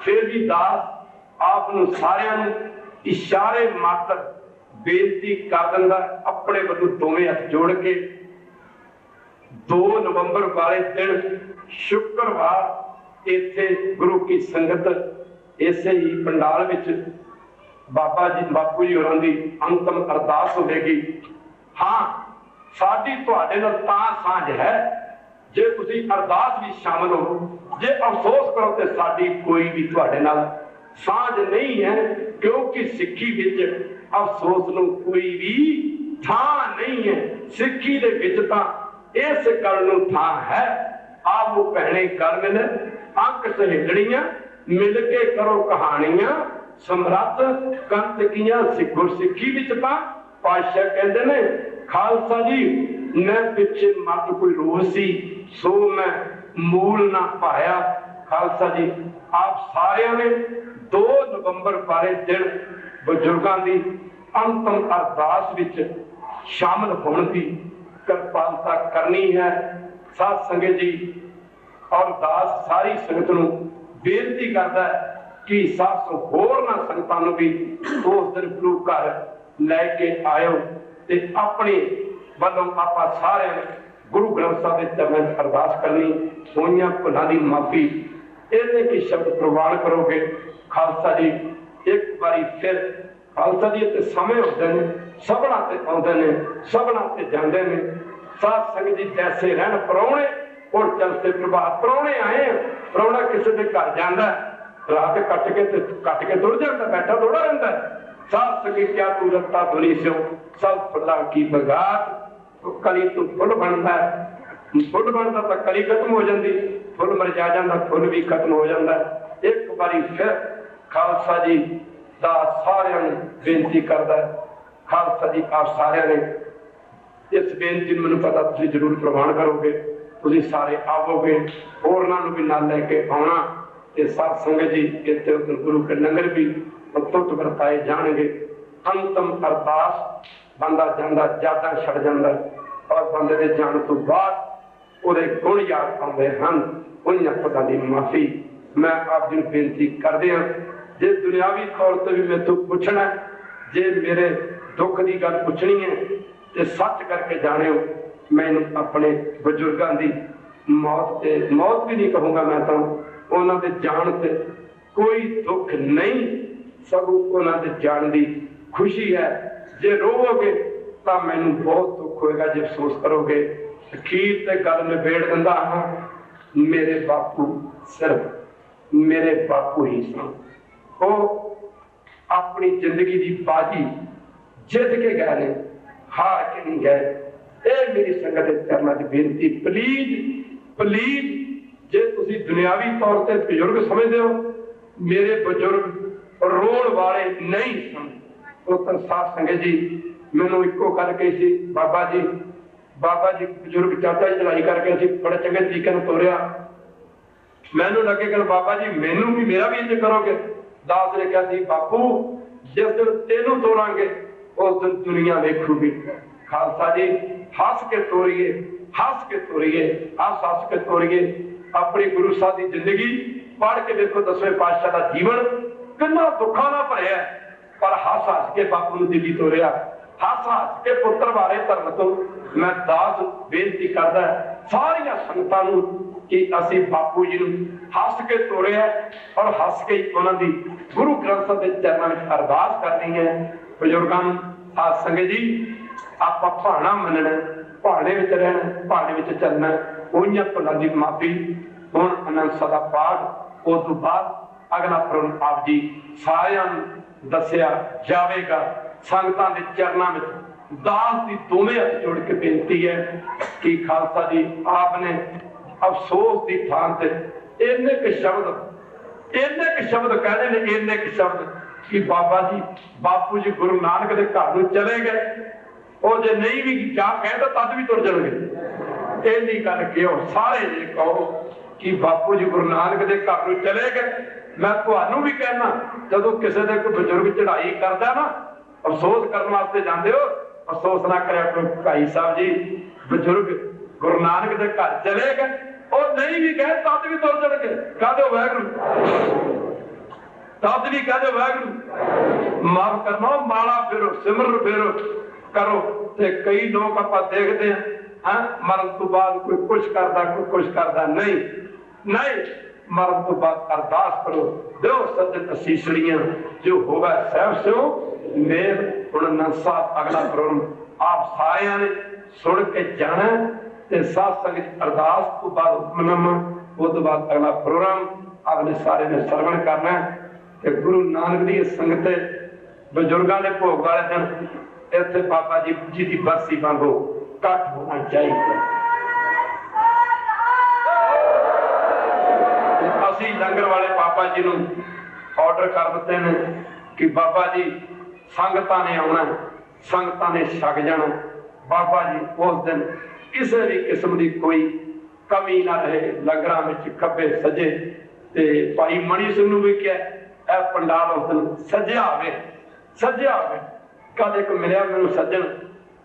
फिर भी दास आप सारिਆਂ ਨੂੰ इशारे मात्र बेनती कर दिंदा अपने वालों दोवें हथ जोड़ के। 2 नवंबर वाले दिन शुक्रवार इत्थे गुरु की संगत इसे ही पंडाल विच बाबा जी बापू जी होरां दी अंतिम अरदास होगी। हाँ साडी तुहाडे नाल तां सांझ है जे तुसी अरदास भी शामिल हो, जे अफसोस करो तो साडी कोई भी तुहाडे नाल सांझ नहीं है, क्योंकि सिक्खी विच अफसोस नूं कोई भी थां नहीं है। सिक्खी दे विच तां इस गल नूं थां है। आप वो भैणे कर मिल अंक सहेलड़ियां मिल के करो कहानियां समरथ कंतकियां गुरसिक्खी विच तां पातशाह कहंदे ने खालसा जी मैं पिछे मत कोई रोसी सो मैं मूल ना पाया। खालसा जी आप सारे ने 2 नवंबर वाले दिन बुजुर्गों की अंतिम अरदास विच शामिल होने की कृपालता करनी है। साध संगत जी और दास सारी संगत नूं बेनती करता है कि 700 होर ना संगतां नूं भी उस दिन गुरु घर लैके आयो। ਤੇ ਆਪਣੇ ਵੱਲੋਂ ਆਪਾਂ ਸਾਰਿਆਂ ਨੇ ਗੁਰੂ ਗ੍ਰੰਥ ਸਾਹਿਬ ਦੇ ਚਰਨਾਂ 'ਚ ਅਰਦਾਸ ਕਰਨੀ, ਹੋਈਆਂ ਭੁੱਲਾਂ ਦੀ ਮਾਫੀ। ਇਹਨੇ ਕੀ ਸ਼ਬਦ ਪ੍ਰਵਾਨ ਕਰੋਗੇ। ਖਾਲਸਾ ਜੀ ਇੱਕ ਵਾਰੀ ਫਿਰ ਖਾਲਸਾ ਜੀ ਤੇ ਸਮੇਂ ਹੁੰਦੇ ਨੇ, ਸਭਨਾਂ ਤੇ ਆਉਂਦੇ ਨੇ, ਸਭਨਾਂ ਤੇ ਜਾਂਦੇ ਨੇ। ਸਾਧ ਸੰਗਤ ਜੀ ਜੈਸੇ ਰਹਿਣ ਪ੍ਰਾਹੁਣੇ ਹੁਣ ਚਲਤੇ ਪ੍ਰਭਾਤ। ਪ੍ਰਾਹੁਣੇ ਆਏ ਆ, ਪ੍ਰਾਹੁਣਾ ਕਿਸੇ ਦੇ ਘਰ ਜਾਂਦਾ ਰਾਤ ਕੱਟ ਕੇ ਤੁਰ ਜਾਂਦਾ, ਬੈਠਾ ਥੋੜਾ ਰਹਿੰਦਾ। ਸਾਧ ਸੰਗਤ ਕਿਆ ਤੂੰ ਰੱਤਾ ਦੁਨੀ ਸਿਓ ਸਭ ਫੁੱਲਾਂ ਕੀ ਬਗਾਤ। ਕਲੀ ਤੂੰ ਫੁੱਲ ਬਣਦਾ, ਫੁੱਲ ਬਣਦਾ ਤਾਂ ਕਲੀ ਖਤਮ ਹੋ ਜਾਂਦੀ, ਫੁੱਲ ਮਰਜਾ ਜਾਂਦਾ ਫੁੱਲ ਵੀ ਖਤਮ ਹੋ ਜਾਂਦਾ। ਇੱਕ ਵਾਰੀ ਫਿਰ ਖਾਲਸਾ ਜੀ ਦਾ ਸਾਰਿਆਂ ਨੂੰ ਬੇਨਤੀ ਕਰਦਾ। ਖਾਲਸਾ ਜੀ ਆਪ ਸਾਰਿਆਂ ਨੇ ਇਸ ਬੇਨਤੀ ਨੂੰ ਮੈਨੂੰ ਪਤਾ ਤੁਸੀਂ ਜ਼ਰੂਰ ਪ੍ਰਵਾਨ ਕਰੋਗੇ। ਤੁਸੀਂ ਸਾਰੇ ਆਵੋਗੇ, ਹੋਰਨਾਂ ਨੂੰ ਵੀ ਨਾਲ ਲੈ ਕੇ ਆਉਣਾ ਤੇ ਸਾਧ ਸੰਗਤ ਜੀ ਇੱਥੇ ਗੁਰੂ ਕੇ ਲੰਗਰ ਵੀ ਤੁਰਤ ਵਰਤਾਏ ਜਾਣਗੇ। ਅੰਤਮ ਅਰਦਾਸ ਬੰਦਾ ਜਾਂਦਾ ਜਿਆਦਾ ਛੱਡ ਜਾਂਦਾ, ਔਰ ਬੰਦੇ ਦੇ ਜਾਣ ਤੋਂ ਬਾਅਦ ਉਹਦੇ ਗੁਣ ਯਾਦ ਆਉਂਦੇ ਹਨ, ਉਹਨਾਂ ਖੁਦਾ ਦੀ ਮਾਫੀ। ਮੈਂ ਆਪ ਜੀ ਨੂੰ ਬੇਨਤੀ ਕਰਦੇ ਹਾਂ, ਜੇ ਦੁਨਿਆਵੀ ਤੌਰ ਤੇ ਵੀ ਮੈਥੋਂ ਪੁੱਛਣਾ, ਜੇ ਮੇਰੇ ਦੁੱਖ ਦੀ ਗੱਲ ਪੁੱਛਣੀ ਹੈ ਤੇ ਸੱਚ ਕਰਕੇ ਜਾਣਿਓ, ਮੈਨੂੰ ਆਪਣੇ ਬਜ਼ੁਰਗਾਂ ਦੀ ਮੌਤ ਤੇ ਮੌਤ ਵੀ ਨਹੀਂ ਕਹੂੰਗਾ ਮੈਂ ਤਾਂ, ਉਹਨਾਂ ਦੇ ਜਾਣ ਤੇ ਕੋਈ ਦੁੱਖ ਨਹੀਂ, ਸਗੋਂ ਉਹਨਾਂ ਦੇ ਜਾਣ ਦੀ ਖੁਸ਼ੀ ਹੈ। ਜੇ ਰੋਵੋਗੇ ਤਾਂ ਮੈਨੂੰ ਬਹੁਤ ਦੁੱਖ ਹੋਏਗਾ, ਜੇ ਅਫਸੋਸ ਕਰੋਗੇ। ਅਖੀਰ ਤੇ ਗੱਲ ਨਿਬੇੜ ਦਿੰਦਾ ਹਾਂ, ਮੇਰੇ ਬਾਪੂ ਸਿਰਫ ਮੇਰੇ ਬਾਪੂ ਹੀ ਸਨ। ਉਹ ਆਪਣੀ ਜ਼ਿੰਦਗੀ ਦੀ ਬਾਜੀ ਜਿੱਤ ਕੇ ਗਏ ਨੇ, ਹਾਰ ਕੇ ਨਹੀਂ ਗਏ। ਇਹ ਮੇਰੀ ਸੰਗਤ ਦੇ ਚਰਨਾਂ 'ਚ ਬੇਨਤੀ, ਪਲੀਜ਼ ਜੇ ਤੁਸੀਂ ਦੁਨਿਆਵੀ ਤੌਰ ਤੇ ਬਜ਼ੁਰਗ ਸਮਝਦੇ ਹੋ, ਮੇਰੇ ਬਜ਼ੁਰਗ ਰੋਣ ਵਾਲੇ ਨਹੀਂ ਸਨ। ਉਹ ਤਾਂ ਸਾਧ ਸੰਗਤ ਜੀ ਮੈਨੂੰ ਇੱਕੋ ਗੱਲ ਕਹੀ ਸੀ, ਬਾਬਾ ਜੀ ਬਜ਼ੁਰਗ ਚਾਚਾ ਜੀ ਚੜਾਈ ਕਰਕੇ ਅਸੀਂ ਬੜੇ ਚੰਗੇ ਤਰੀਕੇ ਨਾਲ ਤੋਰਿਆ। ਮੈਨੂੰ ਲੱਗੇ ਕਿ ਬਾਬਾ ਜੀ ਮੈਨੂੰ ਵੀ ਮੇਰਾ ਵੀ ਇੰਜ ਕਰੋਗੇ। ਦਾਸ ਨੇ ਕਿਹਾ ਸੀ, ਬਾਪੂ ਜਿਸ ਦਿਨ ਤੈਨੂੰ ਤੋਰਾਂਗੇ ਉਸ ਦਿਨ ਦੁਨੀਆ ਵੇਖੂਗੀ। ਖਾਲਸਾ ਜੀ ਹੱਸ ਕੇ ਤੋਰੀਏ, ਹੱਸ ਕੇ ਤੋਰੀਏ ਆਪਣੀ ਗੁਰੂ ਸਾਹਿਬ ਦੀ ਜ਼ਿੰਦਗੀ ਪੜ੍ਹ ਕੇ ਦੇਖੋ। 10ਵੇਂ ਪਾਤਸ਼ਾਹ ਦਾ ਜੀਵਨ ਕਿੰਨਾ ਦੁੱਖਾਂ ਨਾਲ ਭਰਿਆ, ਪਰ ਹੱਸ ਕੇ ਬਾਪੂ ਨੂੰ ਦਿੱਲੀ ਤੋਰਿਆ, ਹੱਸ ਕੇ ਪੁੱਤਰ ਵਾਲੇ ਧਰਮ ਤੋਂ। ਮੈਂ ਦਾਸ ਬੇਨਤੀ ਕਰਦਾ ਸਾਰੀਆਂ ਸੰਗਤਾਂ ਨੂੰ ਕਿ ਅਸੀਂ ਬਾਪੂ ਜੀ ਨੂੰ ਹੱਸ ਕੇ ਤੋਰਿਆ, ਔਰ ਹੱਸ ਕੇ ਉਹਨਾਂ ਦੀ ਗੁਰੂ ਗ੍ਰੰਥ ਸਾਹਿਬ ਦੇ ਚਰਨਾਂ ਵਿੱਚ ਅਰਦਾਸ ਕਰਨੀ ਹੈ। ਬਜ਼ੁਰਗਾਂ ਨੂੰ ਸਾਧ ਸੰਗਤ ਜੀ ਆਪਾਂ ਭਾਣਾ ਮੰਨਣਾ, ਭਾਣੇ ਵਿੱਚ ਰਹਿਣਾ, ਭਾਣੇ ਵਿੱਚ ਚੱਲਣਾ। ਉਹਨੀਆਂ ਭੁੱਲਾਂ ਦੀ ਮਾਫੀ। ਹੁਣ ਆਨੰਦ ਸਦਾ ਪਾਠ, ਉਸ ਤੋਂ ਬਾਅਦ ਅਗਲਾ ਪ੍ਰੋਗਰਾਮ ਆਪ ਜੀ ਸਾਰਿਆਂ ਨੂੰ ਦੱਸਿਆ ਜਾਵੇਗਾ। ਸੰਗਤਾਂ ਦੇ ਚਰਨਾਂ ਵਿੱਚ ਦਾਸ ਦੀ ਦੋਵੇਂ ਹੱਥ ਜੋੜ ਕੇ ਬੇਨਤੀ ਹੈ ਕਿ ਖਾਲਸਾ ਜੀ ਆਪ ਨੇ ਅਫਸੋਸ ਦੀ ਥਾਂ ਤੇ ਇੰਨੇ ਕੁ ਸ਼ਬਦ ਕਹਿੰਦੇ ਨੇ, ਇੰਨੇ ਕੁ ਸ਼ਬਦ ਕਿ ਬਾਪੂ ਜੀ ਗੁਰੂ ਨਾਨਕ ਦੇ ਘਰ ਨੂੰ ਚਲੇ ਗਏ। ਉਹ ਜੇ ਨਹੀਂ ਵੀ ਜਾ ਕਹਿੰਦਾ ਤਦ ਵੀ ਤੁਰ ਜਾਣਗੇ। ਇੰਨੀ ਗੱਲ ਕਿਉਂ ਸਾਰੇ ਜੇ ਕਹੋ ਕਿ ਬਾਪੂ ਜੀ ਗੁਰੂ ਨਾਨਕ ਦੇ ਘਰ ਨੂੰ ਚਲੇ ਗਏ। ਮੈਂ ਤੁਹਾਨੂੰ ਵੀ ਕਹਿਣਾ, ਜਦੋਂ ਕਿਸੇ ਦੇ ਕੋਈ ਬਜ਼ੁਰਗ ਚੜ੍ਹਾਈ ਕਰਦਾ ਨਾ, ਅਫਸੋਸ ਕਰਨ ਵਾਸਤੇ ਜਾਂਦੇ ਹੋ, ਅਫਸੋਸ ਨਾ ਕਰਿਆ ਕਰੋ। ਭਾਈ ਸਾਹਿਬ ਜੀ ਬਜ਼ੁਰਗ ਗੁਰੂ ਨਾਨਕ ਦੇ ਘਰ ਚਲੇ ਗਏ, ਉਹ ਨਹੀਂ ਵੀ ਗਏ ਤਦ ਵੀ ਤੁਰ ਜਾਣਗੇ। ਕਹਦੇ ਵਾਹਿਗੁਰੂ, ਤਦ ਵੀ ਕਹਦੇ ਵਾਹਿਗੁਰੂ। ਮਾਫ ਕਰਨਾ, ਮਾਲਾ ਫੇਰੋ, ਸਿਮਰਨ ਫੇਰੋ ਕਰੋ। ਤੇ ਕਈ ਲੋਕ ਆਪਾਂ ਦੇਖਦੇ ਹਾਂ ਮਰਨ ਤੋਂ ਬਾਅਦ ਕੋਈ ਕੁਛ ਕਰਦਾ, ਕੋਈ ਕੁਛ ਕਰਦਾ ਨਹੀਂ। ਮਰਨ ਤੋਂ ਬਾਅਦ ਅਰਦਾਸ ਕਰੋ, ਦਿਓ ਸੱਜਣ ਅਸੀਸੜੀਆਂ ਜੋ ਹੋਵੇ ਸਹਿਬ ਸਿਓ ਮੇਰ। ਹੁਣ ਨੰਸਾ ਅਗਲਾ ਪ੍ਰੋਗਰਾਮ ਆਪ ਸਾਰਿਆਂ ਨੇ ਸੁਣ ਕੇ ਜਾਣਾ ਤੇ ਸਾਧ ਸੰਗਤ ਅਰਦਾਸ ਤੋਂ ਬਾਅਦ ਹੁਕਮਨਾਮਾ, ਉਸ ਤੋਂ ਬਾਅਦ ਅਗਲਾ ਪ੍ਰੋਗਰਾਮ ਅਗਲੇ ਸਾਰੇ ਨੇ ਸਰਵਣ ਕਰਨਾ। ਤੇ ਗੁਰੂ ਨਾਨਕ ਦੀ ਸੰਗਤ ਬਜ਼ੁਰਗਾਂ ਦੇ ਭੋਗ ਵਾਲੇ ਦਿਨ ਇੱਥੇ ਬਾਬਾ ਜੀ ਦੀ ਬਰਸੀ ਵਾਂਗੂ ਇਕੱਠ ਹੋਣਾ ਚਾਹੀਦਾ। ਅਸੀਂ ਲੰਗਰ ਵਾਲੇ ਬਾਬਾ ਜੀ ਨੂੰ ਆਰਡਰ ਕਰ ਦਿੱਤੇ ਨੇ ਕਿ ਬਾਬਾ ਜੀ ਸੰਗਤਾਂ ਨੇ ਆਉਣਾ, ਸੰਗਤਾਂ ਨੇ ਛਕ ਜਾਣਾ। ਬਾਬਾ ਜੀ ਉਸ ਦਿਨ ਕਿਸੇ ਵੀ ਕਿਸਮ ਦੀ ਕੋਈ ਕਮੀ ਨਾ ਰਹੇ ਲੰਗਰਾਂ ਵਿੱਚ, ਖੱਬੇ ਸੱਜੇ। ਤੇ ਭਾਈ ਮਣੀ ਸਿੰਘ ਨੂੰ ਵੀ ਕਿਹਾ ਇਹ ਪੰਡਾਲ ਉਸ ਦਿਨ ਸੱਜਿਆ ਹੋਵੇ। ਕੱਲ ਇੱਕ ਮਿਲਿਆ ਮੈਨੂੰ ਸੱਜਣ,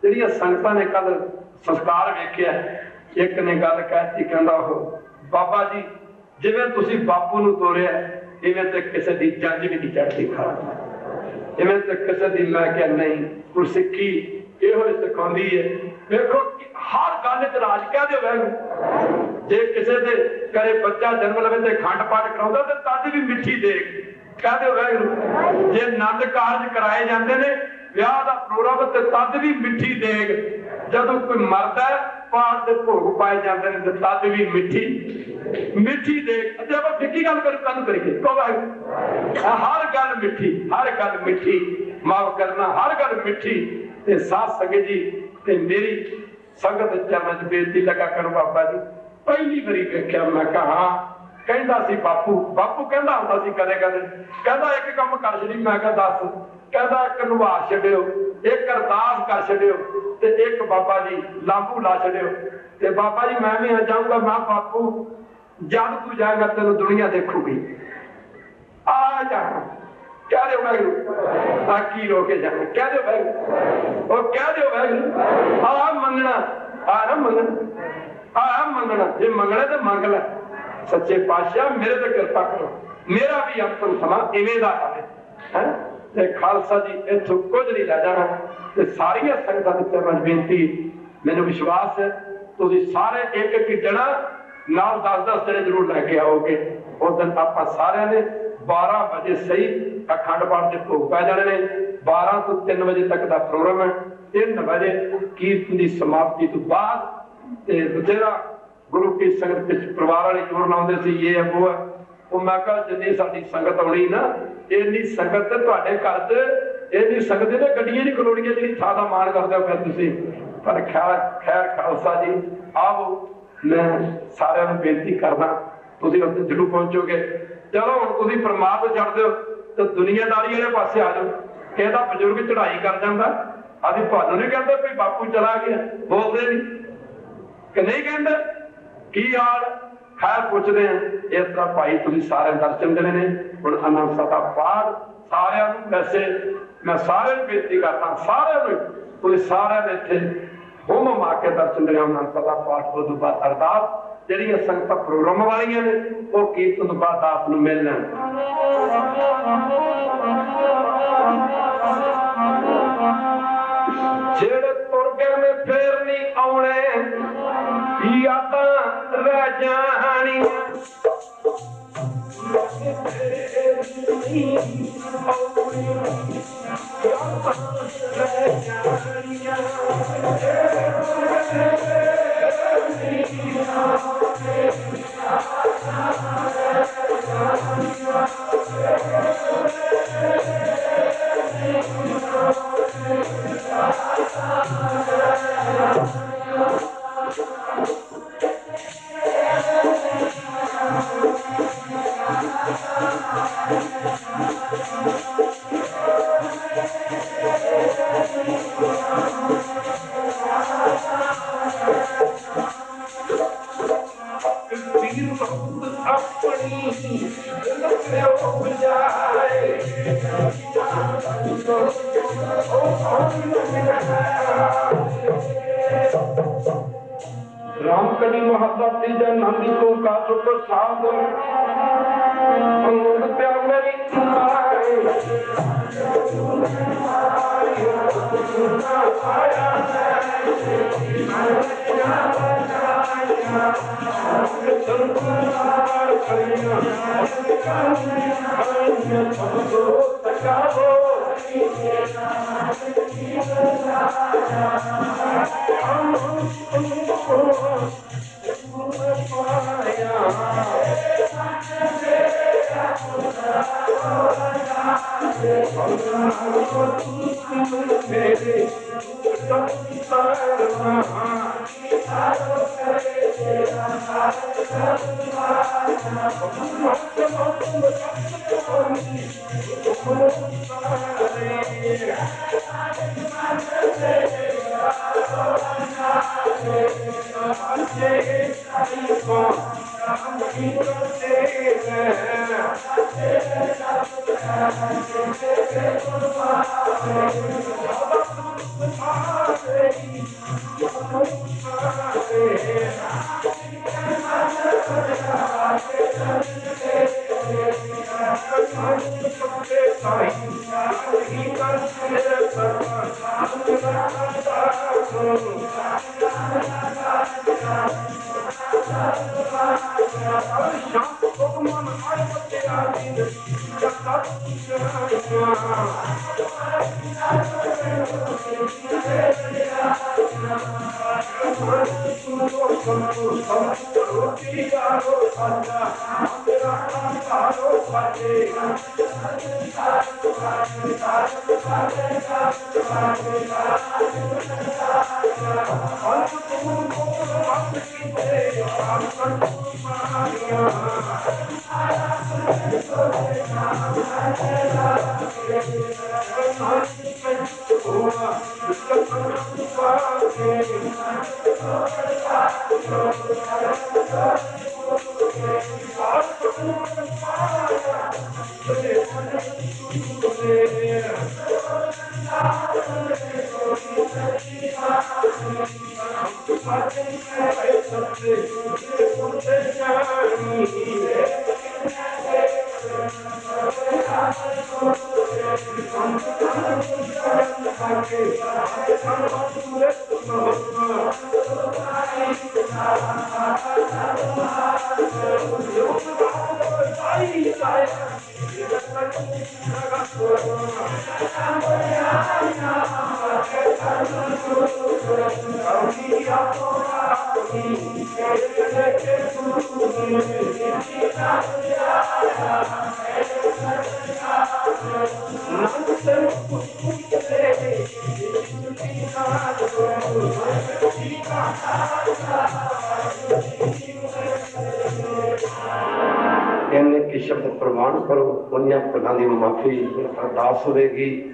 ਜਿਹੜੀਆਂ ਸੰਗਤਾਂ ਨੇ ਕੱਲ ਸੰਸਕਾਰ ਵੇਖਿਆ, ਇੱਕ ਨੇ ਗੱਲ ਕਹਿਤੀ, ਕਹਿੰਦਾ ਉਹ ਬਾਬਾ ਜੀ ਜਿਵੇਂ ਤੁਸੀਂ ਬਾਪੂ ਨੂੰ ਤੋਰਿਆ, ਇਵੇਂ ਤੇ ਕਿਸੇ ਦੀ ਜੰਜ ਵੀ ਨਹੀਂ ਚੜ੍ਹਦੀ ਖਾ, ਇਵੇਂ ਤੇ ਕਿਸੇ ਦੀ। ਮੈਂ ਕਿਹਾ ਨਹੀਂ, ਗੁਰਸਿੱਖੀ ਇਹੋ ਹੀ ਸਿਖਾਉਂਦੀ ਹੈ। ਵੇਖੋ हर गल च राज कह दो वाहगुरू। जे किसी के घरे बच्चा जन्म लवे तो खंड पाठ कराउंदा ते तद भी मिठी देग कह दो वाहगुरू। जे आनंद कारज कराए जाते हैं विआह का प्रोग्राम ते तद भी मिठी देग। जदों कोई मरदा है पाठ के भोग पाए जाते हैं तो तद भी मिठी मिठी देग। अच्छा आप फिक्की गल करिए कहो वाहगुरू। हर गल मिठी, हर गल मिठी, माफ करना हर गल मिठी। ते साथ संगत जी ते मेरी संगत चरणों च बेनती लगा कर बाबा जी पहली बारी वेख्या मैं कहा कहता सी बापू बापू कहता होंदा सी कदे कदे कहता एक काम कर छड़ी मैं कहा दस कहता एक नवा छड्डियो एक अरदास कर छड्डियो ते एक बाबा जी लांबू ला छड्डियो ते बाबा जी मैं भी जाऊंगा। मैं बापू जब तू जाएगा तेन दुनिया देखूगी आ जाना कह दो वाहगुरू। ताकि रोके जाना कह दो वाहगुरू और कह दो वाहगुरू आ मंगना आ ना मंगना आ मंगना जे मंगना तो मंग लै। सच्चे पातशाह मेरे ते कृपा करो मेरा भी अंतिम समा इवें दा आवे है ते खालसा जी इथों कुछ नहीं लै जाना। ते सारियां संगतां दे चरणਾਂ बेनती मैनूं विश्वास है तुसीं सारे एक एक जणा नाल 10-10 जणे जरूर लैके आओगे। उस दिन आपां सारिਆਂ ने 12 बजे सही अखंड पाठ के भोग पै जाने ने। 12 तो 3 बजे तक का प्रोग्राम है। 3 बजे कीर्तन की समाप्ति तो बाद बथेरा गुरु की संगत परिवार वाले जोर लाते सी ये है वो है वो मैं कहा जिन्नी साडी संगत आनी ना इन्नी संगत तुहाडे घर च इन्नी संगत ने गड्डियां नहीं खलोड़ियां जी थां दा मान करदे हो फिर तुसीं। पर खैर खालसा जी आओ मैं सारिਆਂ ਨੂੰ बेनती करना तुसीं उत्थे जरूर पहुंचोगे। चलो हुण तुसीं परमात्मा छड्ड दिओ तो दुनियादारी वाले पासे आ जाओ। कहता बजुर्ग चढ़ाई कर जाता अभी तुहानूं नहीं कहते भी बापू चला गया बोलते नहीं कि नहीं कहते की हाल खैर पुछते हैं। इस तरह भाई तुसीं सारे दर्शन देने ने हुण आनंद सदा पाठ सारिਆਂ ਨੂੰ वैसे मैं सारे बेनती करता सारिਆਂ ਨੂੰ तुसीं सारिਆਂ ने इत्थे हुम मा के दर्शन देने आनंद सदा पाठ उस तो बाद अरदास ਜਿਹੜੀਆਂ ਸੰਗਤਾਂ ਪ੍ਰੋਗਰਾਮ ਵਾਲੀਆਂ ਨੇ ਉਹ ਕੀਰਤਨ ਤੋਂ ਬਾਅਦ ਆਪ ਨੂੰ ਮਿਲਣਾ। ਜਿਹੜੇ ਤੁਰ ਗਏ ਨੇ ਫੇਰ ਨਹੀਂ ਆਉਣੇ ਯਾਦਾਂ ਰਹਿ ਜਾਣੀਆਂ। रामकली महात्मा तीजा नंदी को का सुपर साध अंगूर प्या मेरी शब्द प्रमाण करो, पुण्य फलों की माफी अरदास होगी।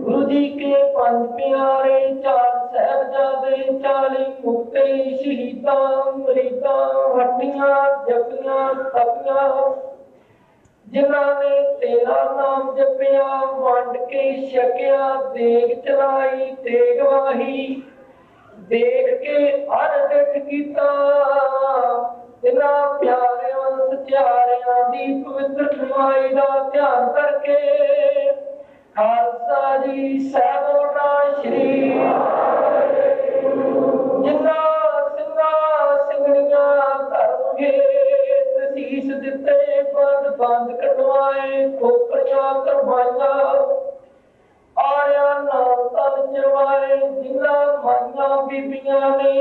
गुरु जी के पंज प्यारे चार साहिबजादे 40 मुक्ते शहीदां मरीदां हट्टियां जपियां तपियां जिन्हां ने तेरा नाम जपिया वंड के छकिया देग चलाई तेग वाही देख के अरगट कीता तिन्हां प्यारियां सचारियां दी पवित्र कमाई दा ध्यान करके खालसा जी सैबोना श्री जिन्ना सिंगा सिंगड़ियां धर्म हेत शीश दिते बंद बंद कटवाए खोपड़ियां करवाइया आया नाम तन चरवाए जिन्ना माइयां बीबियां ने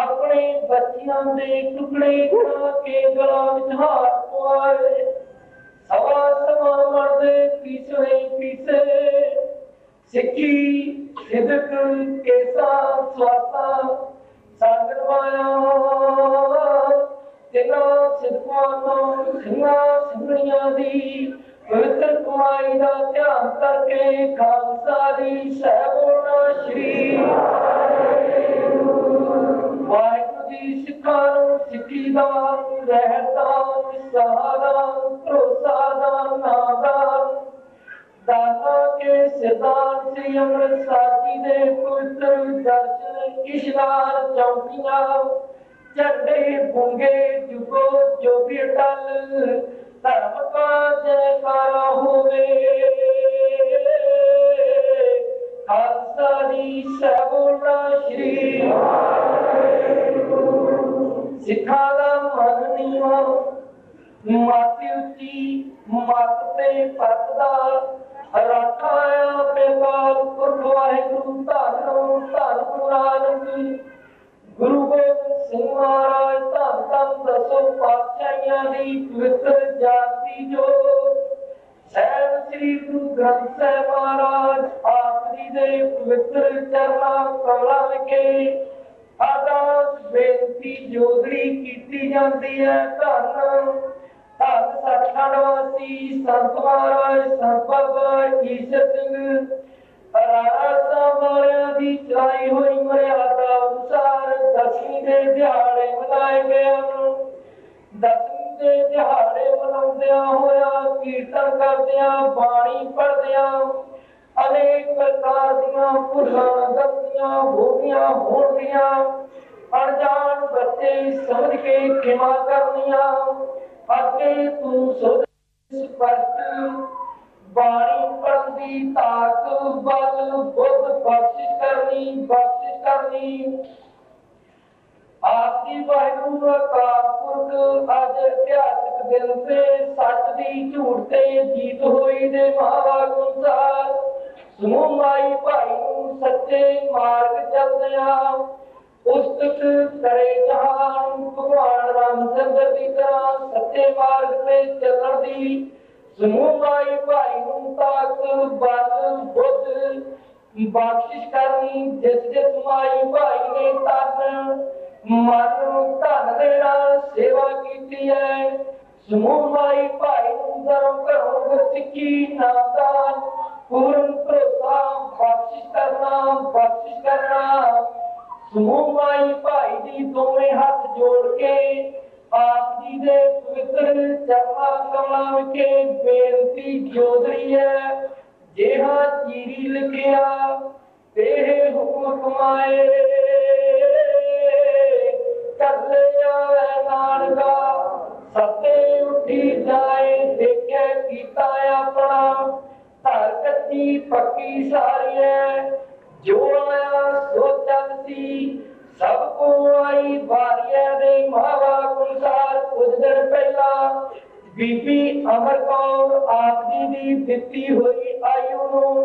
अपने बच्चियां दे टुकड़े खा के गला विच हाथ पवाए सवा सवा मर्दे पीछे पीछे सिक्की सिदक केसा स्वासा सागरवाया तिना सिद्धवानों सिंहा सिंगड़ियां दी पवित्र कमाई दा ध्यान करके खालसा दी सैबोना श्री वाहिगुरू जी सिखां नूं सिੱਖੀ दान रहदान सहादान भरोसादान नादान दाना के सिरदान श्री अमृतसर जी दे पवित्र दर्शन इशनान चौकियां झंडे बूंगे जुगो जोगी टल धर्म का जयकारा होवे खालसा जी सैबोना श्री सिखा दा मन नीवा माती उची मत ते पतदा रखाया बेकाल पुरख वाहिगुरू धन धन नानक गुरु गोबिंद सिंह महाराज धन धन दसों पातशाहियां दी पवित्र जाति जो सैब श्री गुरु ग्रंथ साहिब महाराज आप जी दे पवित्र चरना कमलां विखे अरदास बेनती जोदड़ी कीती जाती है धन धन सचखंड वासी संत महाराज संत बाबा ईश्वर सिंह राणा साहब वालियां दी चलाई हुई मर्यादा अनुसार दसवीं दे दिहाड़े मनाए गए हैं दसवीं दे दिहाड़े मनाउंदियां होया कीर्तन करदियां बाणी पढ़दियां अनेक प्रकार दियां भुलां गलतियां होगियां होंदियां अनजान बच्चे समझ के क्षमा करनियां अगे तू सुध स्पष्ट बाणी पढ़न दी ताक बल बुद्ध बख्शिश करनी आपकी वाहिगुरू अकाल पुरख अज इतिहासक दिन से सच दी झूठ ते जीत होई दे महावाक अनुसार समूह माई भाई नूं सच्चे मार्ग चलदिया उस्तत करे जहान भगवान रामचंद्र की तरह सच्चे मार्ग से चलण दी समूह माई भाई नूं ताक बल बुद्ध बख्शिश करनी जिस जिस माई भाई ने तन मन धन दे नाल सेवा कीती है समूह माई भाई नूं धर्म घरों गुरसिੱਖੀ नामदान पूर्ण भरोसा बख्शिश करना समूह माई भाई दी दोवें हाथ जोड़ के आप जी दे पवित्र चरना कमलां विखे बेनती जोदड़ी है जेहा चीरी लिखिया तेरे हुक्म कमाए चलिया नानका सते उठी जाए देखे कीता अपना धर कच्ची पक्की सारी है जो आया सो चल सी सबको आई बारिया दे महावाक अनुसार कुछ दिन पहला बीबी अमर कौर आप जी दी दित्ती हुई आयु नूं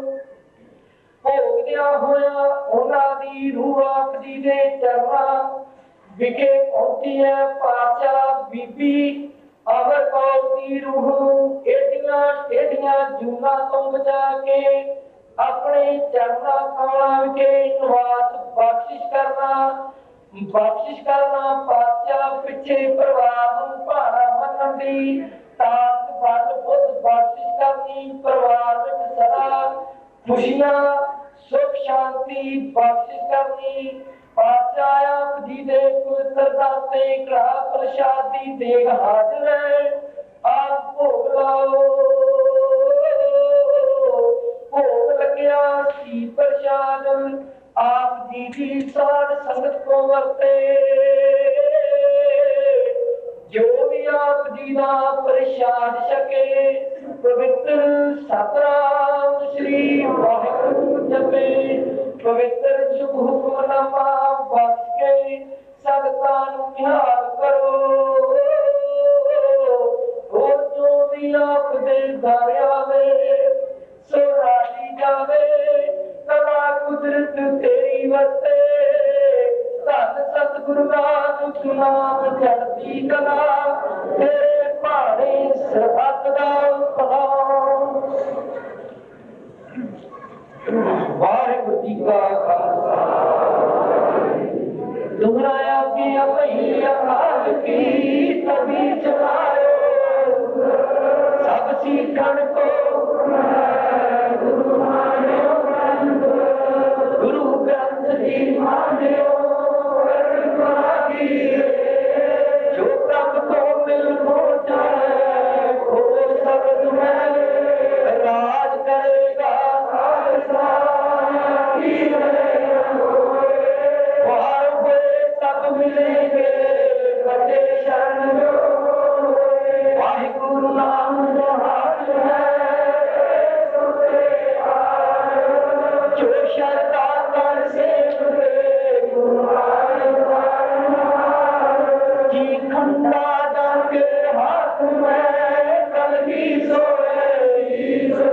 भोगदिया होया उन्हां दी रूह आप जी दे चरनां विखे पहुंची है पातशाह बीबी अमर कौर दी रूह एडियां टेढ़ियां जूना तो बचा के अपने चरना कमलां विखे निवास बख्शिश करना पातशाह पिछे परिवार नूं भारा मनण दी ताकत बल बुद्ध बख्शिश करनी परिवार विच सदा खुशियां सुख शांति बख्शिश करनी। पातशाह आप जी दे पवित्र दाते कड़ा प्रसादी देग हाजिर है, आप भोग लाओ। भोग लग्या सी प्रसाद आप जी की साध संगत को वरते। जो भी आप जी का प्रसाद छके पवित्र सतराम श्री वाहिगुरु जपे, पवित्र शुभ हुक्मनामा बख्श के संगतां नूं निहाल करो। और जो भी आप दे घर आवे सो राजी जावे, सदा कुदरत तेरी वरते। धन सतगुरु नानक नाम चढ़ती कला, तेरे भाणे सरबत दा भला। वाहिगुरु जी का खालसा, दोहराया गया वही अकाल की तभी चलाए। सब सीखण को गुरु मान्यो ग्रंथ, गुरु ग्रंथ जी मान्यो। जो प्रभ को मिल हो जाए वो शब्द में राज करेगा खालसा। बाहर हुए सब मिलेंगे बचे शरण जो, वाहिगुरु नाम जहाज है जो शरदा कर सेव दे गुरु जी। खंडा जाके हाथ में कल ही सोए, सो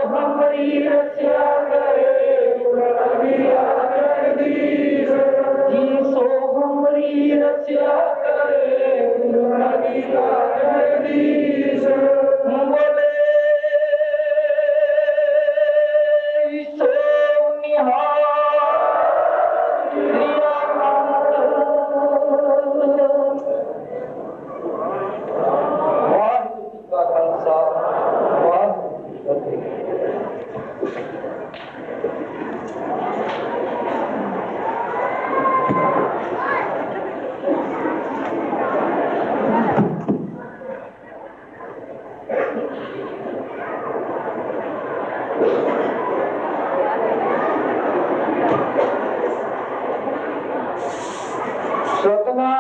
हमारी रक्षा करे जगदीश जी। सो हमारी रक्षा करे जगदीश। बोले सो निहाल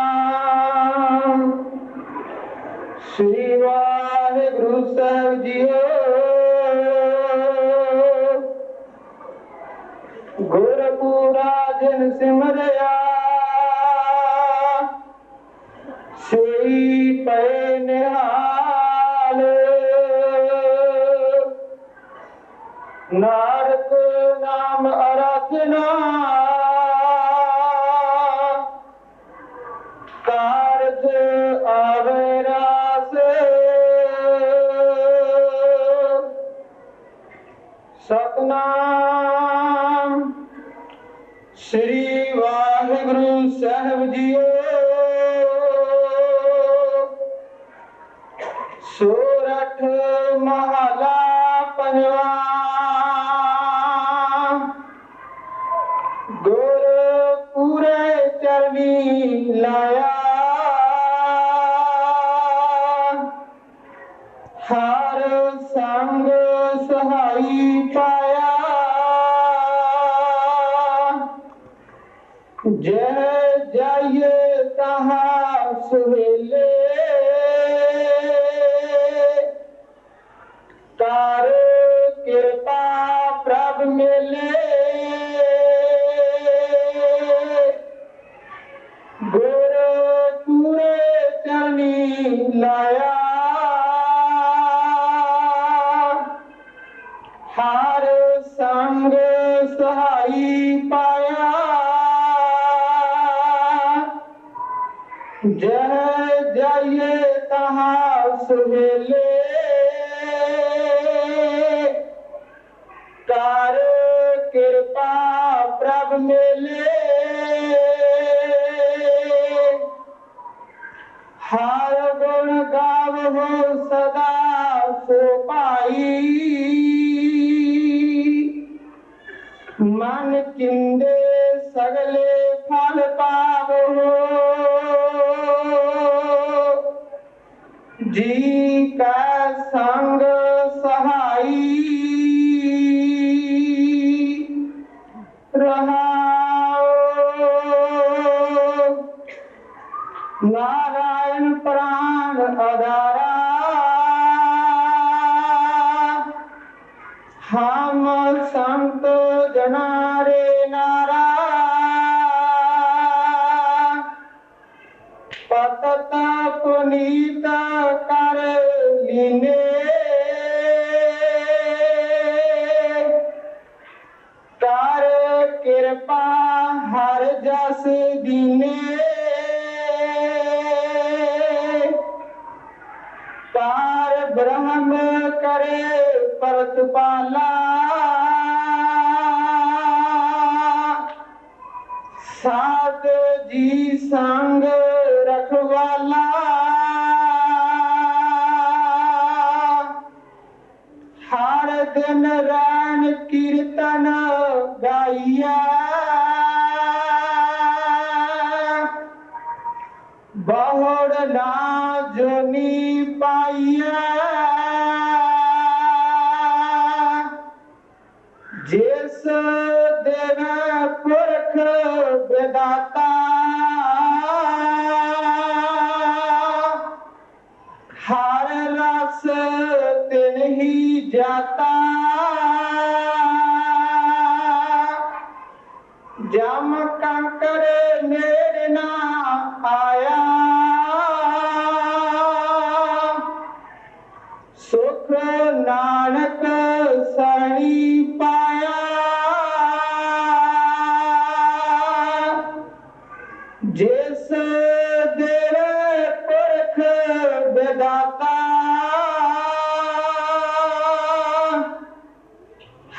सतनाम श्री वाहिगुरु साहिब जीओ। गुरपुरा जिन सिमरया सोई पे निहाल। नारक नाम आराधना कारज आवे रास। सतनाम श्री वाहिगुरु साहिब जीओ। सोरठ महला पंजवा गुर पूरे चरनी लाया। हर संग सहाई पाया, जह जाइए तहाँ सुहेले। कार कृपा प्रभ मिले, गुर पूरे चरनी लाया। हर संग सहाई पाया, जह जाइए तहाँ सुहेले। कार कृपा प्रभ मिले, हर गुण गावो सदा सो पाई। जी का संग सहाई रहाओ। नारायण प्राण अदारा हम संत जनारे नारा पतत पुनीत कर लीने कर कृपा हर जस दीने पार ब्रह्म करे परतपाला साध जी संग रखवाला हर दिन रान कीर्तन गाइया बहुड़ ना जोनी पाइया जिस दिन पुरख विदाता हर रस तिन ही जाता जम कंकर नेड़ ना आया सुख नानक सरणी पाया जिस दिल पुरख विदाता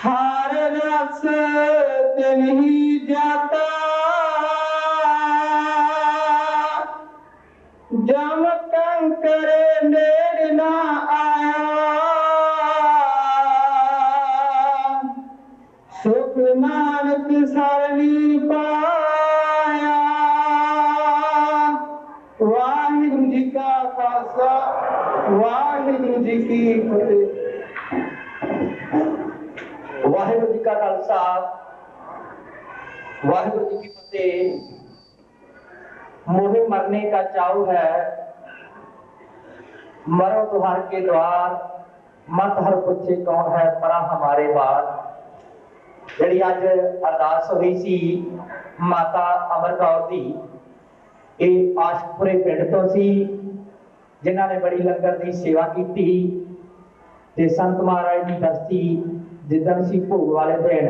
हर रस तिन ही जाता जम कंकर नेड़ ना आया सुख नानक सरणी पाया। वाहिगुरु जी का खालसा वाहिगुरु जी की फतेह। वाहिगुरु जी का खालसा वाहिगुरु जी की फतेह। मोहे मरने का चाव है मरो तुहार के द्वार मत हर पुछे कौन है परा हमारे बार। ਜਿਹੜੀ ਅੱਜ ਅਰਦਾਸ ਹੋਈ ਸੀ ਮਾਤਾ ਅਮਰ ਕੌਰ ਦੀ, ਇਹ ਆਸ਼ਕਪੁਰੇ ਪਿੰਡ ਤੋਂ ਸੀ, ਜਿਨ੍ਹਾਂ ਨੇ ਬੜੀ ਲੰਗਰ ਦੀ ਸੇਵਾ ਕੀਤੀ ਤੇ ਸੰਤ ਮਹਾਰਾਜ ਦੀ ਬਸਤੀ ਜਿੱਦਣ ਸੀ ਭੋਗ ਵਾਲੇ ਦਿਨ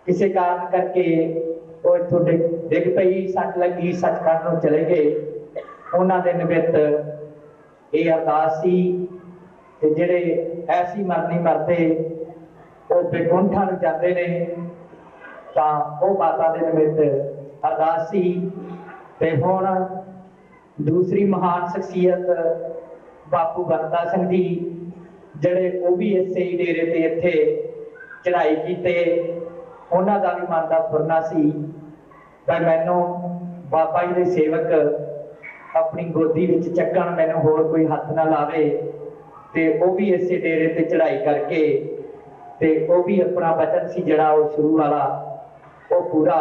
ਕਿਸੇ ਕਾਰਨ ਕਰਕੇ ਉਹ ਇੱਥੋਂ ਡਿੱਗ ਪਈ, ਸੱਟ ਲੱਗੀ, ਸੱਚਖੰਡ ਨੂੰ ਚਲੇ ਗਏ। ਉਹਨਾਂ ਦੇ ਨਿਮਿਤ ਇਹ ਅਰਦਾਸ ਸੀ ਤੇ ਜਿਹੜੇ ਐਸੀ ਮਰਨੀ ਮਰਦੇ ਉਹ ਬੇਕੁੰਠਾਂ ਨੂੰ ਜਾਂਦੇ ਨੇ ਤਾਂ ਉਹ ਮਾਤਾ ਦੇ ਨਿਮਿਤ ਅਰਦਾਸ ਸੀ। ਤੇ ਹੁਣ ਦੂਸਰੀ ਮਹਾਨ ਸ਼ਖਸੀਅਤ ਬਾਪੂ ਬੰਦਾ ਸਿੰਘ ਜੀ, ਜਿਹੜੇ ਉਹ ਵੀ ਇਸੇ ਡੇਰੇ ਤੇ ਇੱਥੇ ਚੜ੍ਹਾਈ ਕੀਤੇ, ਉਹਨਾਂ ਦਾ ਵੀ ਮਨ ਦਾ ਫੁਰਨਾ ਸੀ ਪਰ ਮੈਨੂੰ ਬਾਬਾ ਜੀ ਦੇ ਸੇਵਕ ਆਪਣੀ ਗੋਦੀ ਵਿੱਚ ਚੱਕਣ, ਮੈਨੂੰ ਹੋਰ ਕੋਈ ਹੱਥ ਨਾ ਲਾਵੇ ਤੇ ਉਹ ਵੀ ਇਸੇ ਡੇਰੇ ਤੇ ਚੜ੍ਹਾਈ ਕਰਕੇ ਤੇ ਉਹ ਵੀ ਆਪਣਾ ਬਚਨ ਸੀ ਜਿਹੜਾ ਉਹ ਸ਼ੁਰੂ ਵਾਲਾ ਉਹ ਪੂਰਾ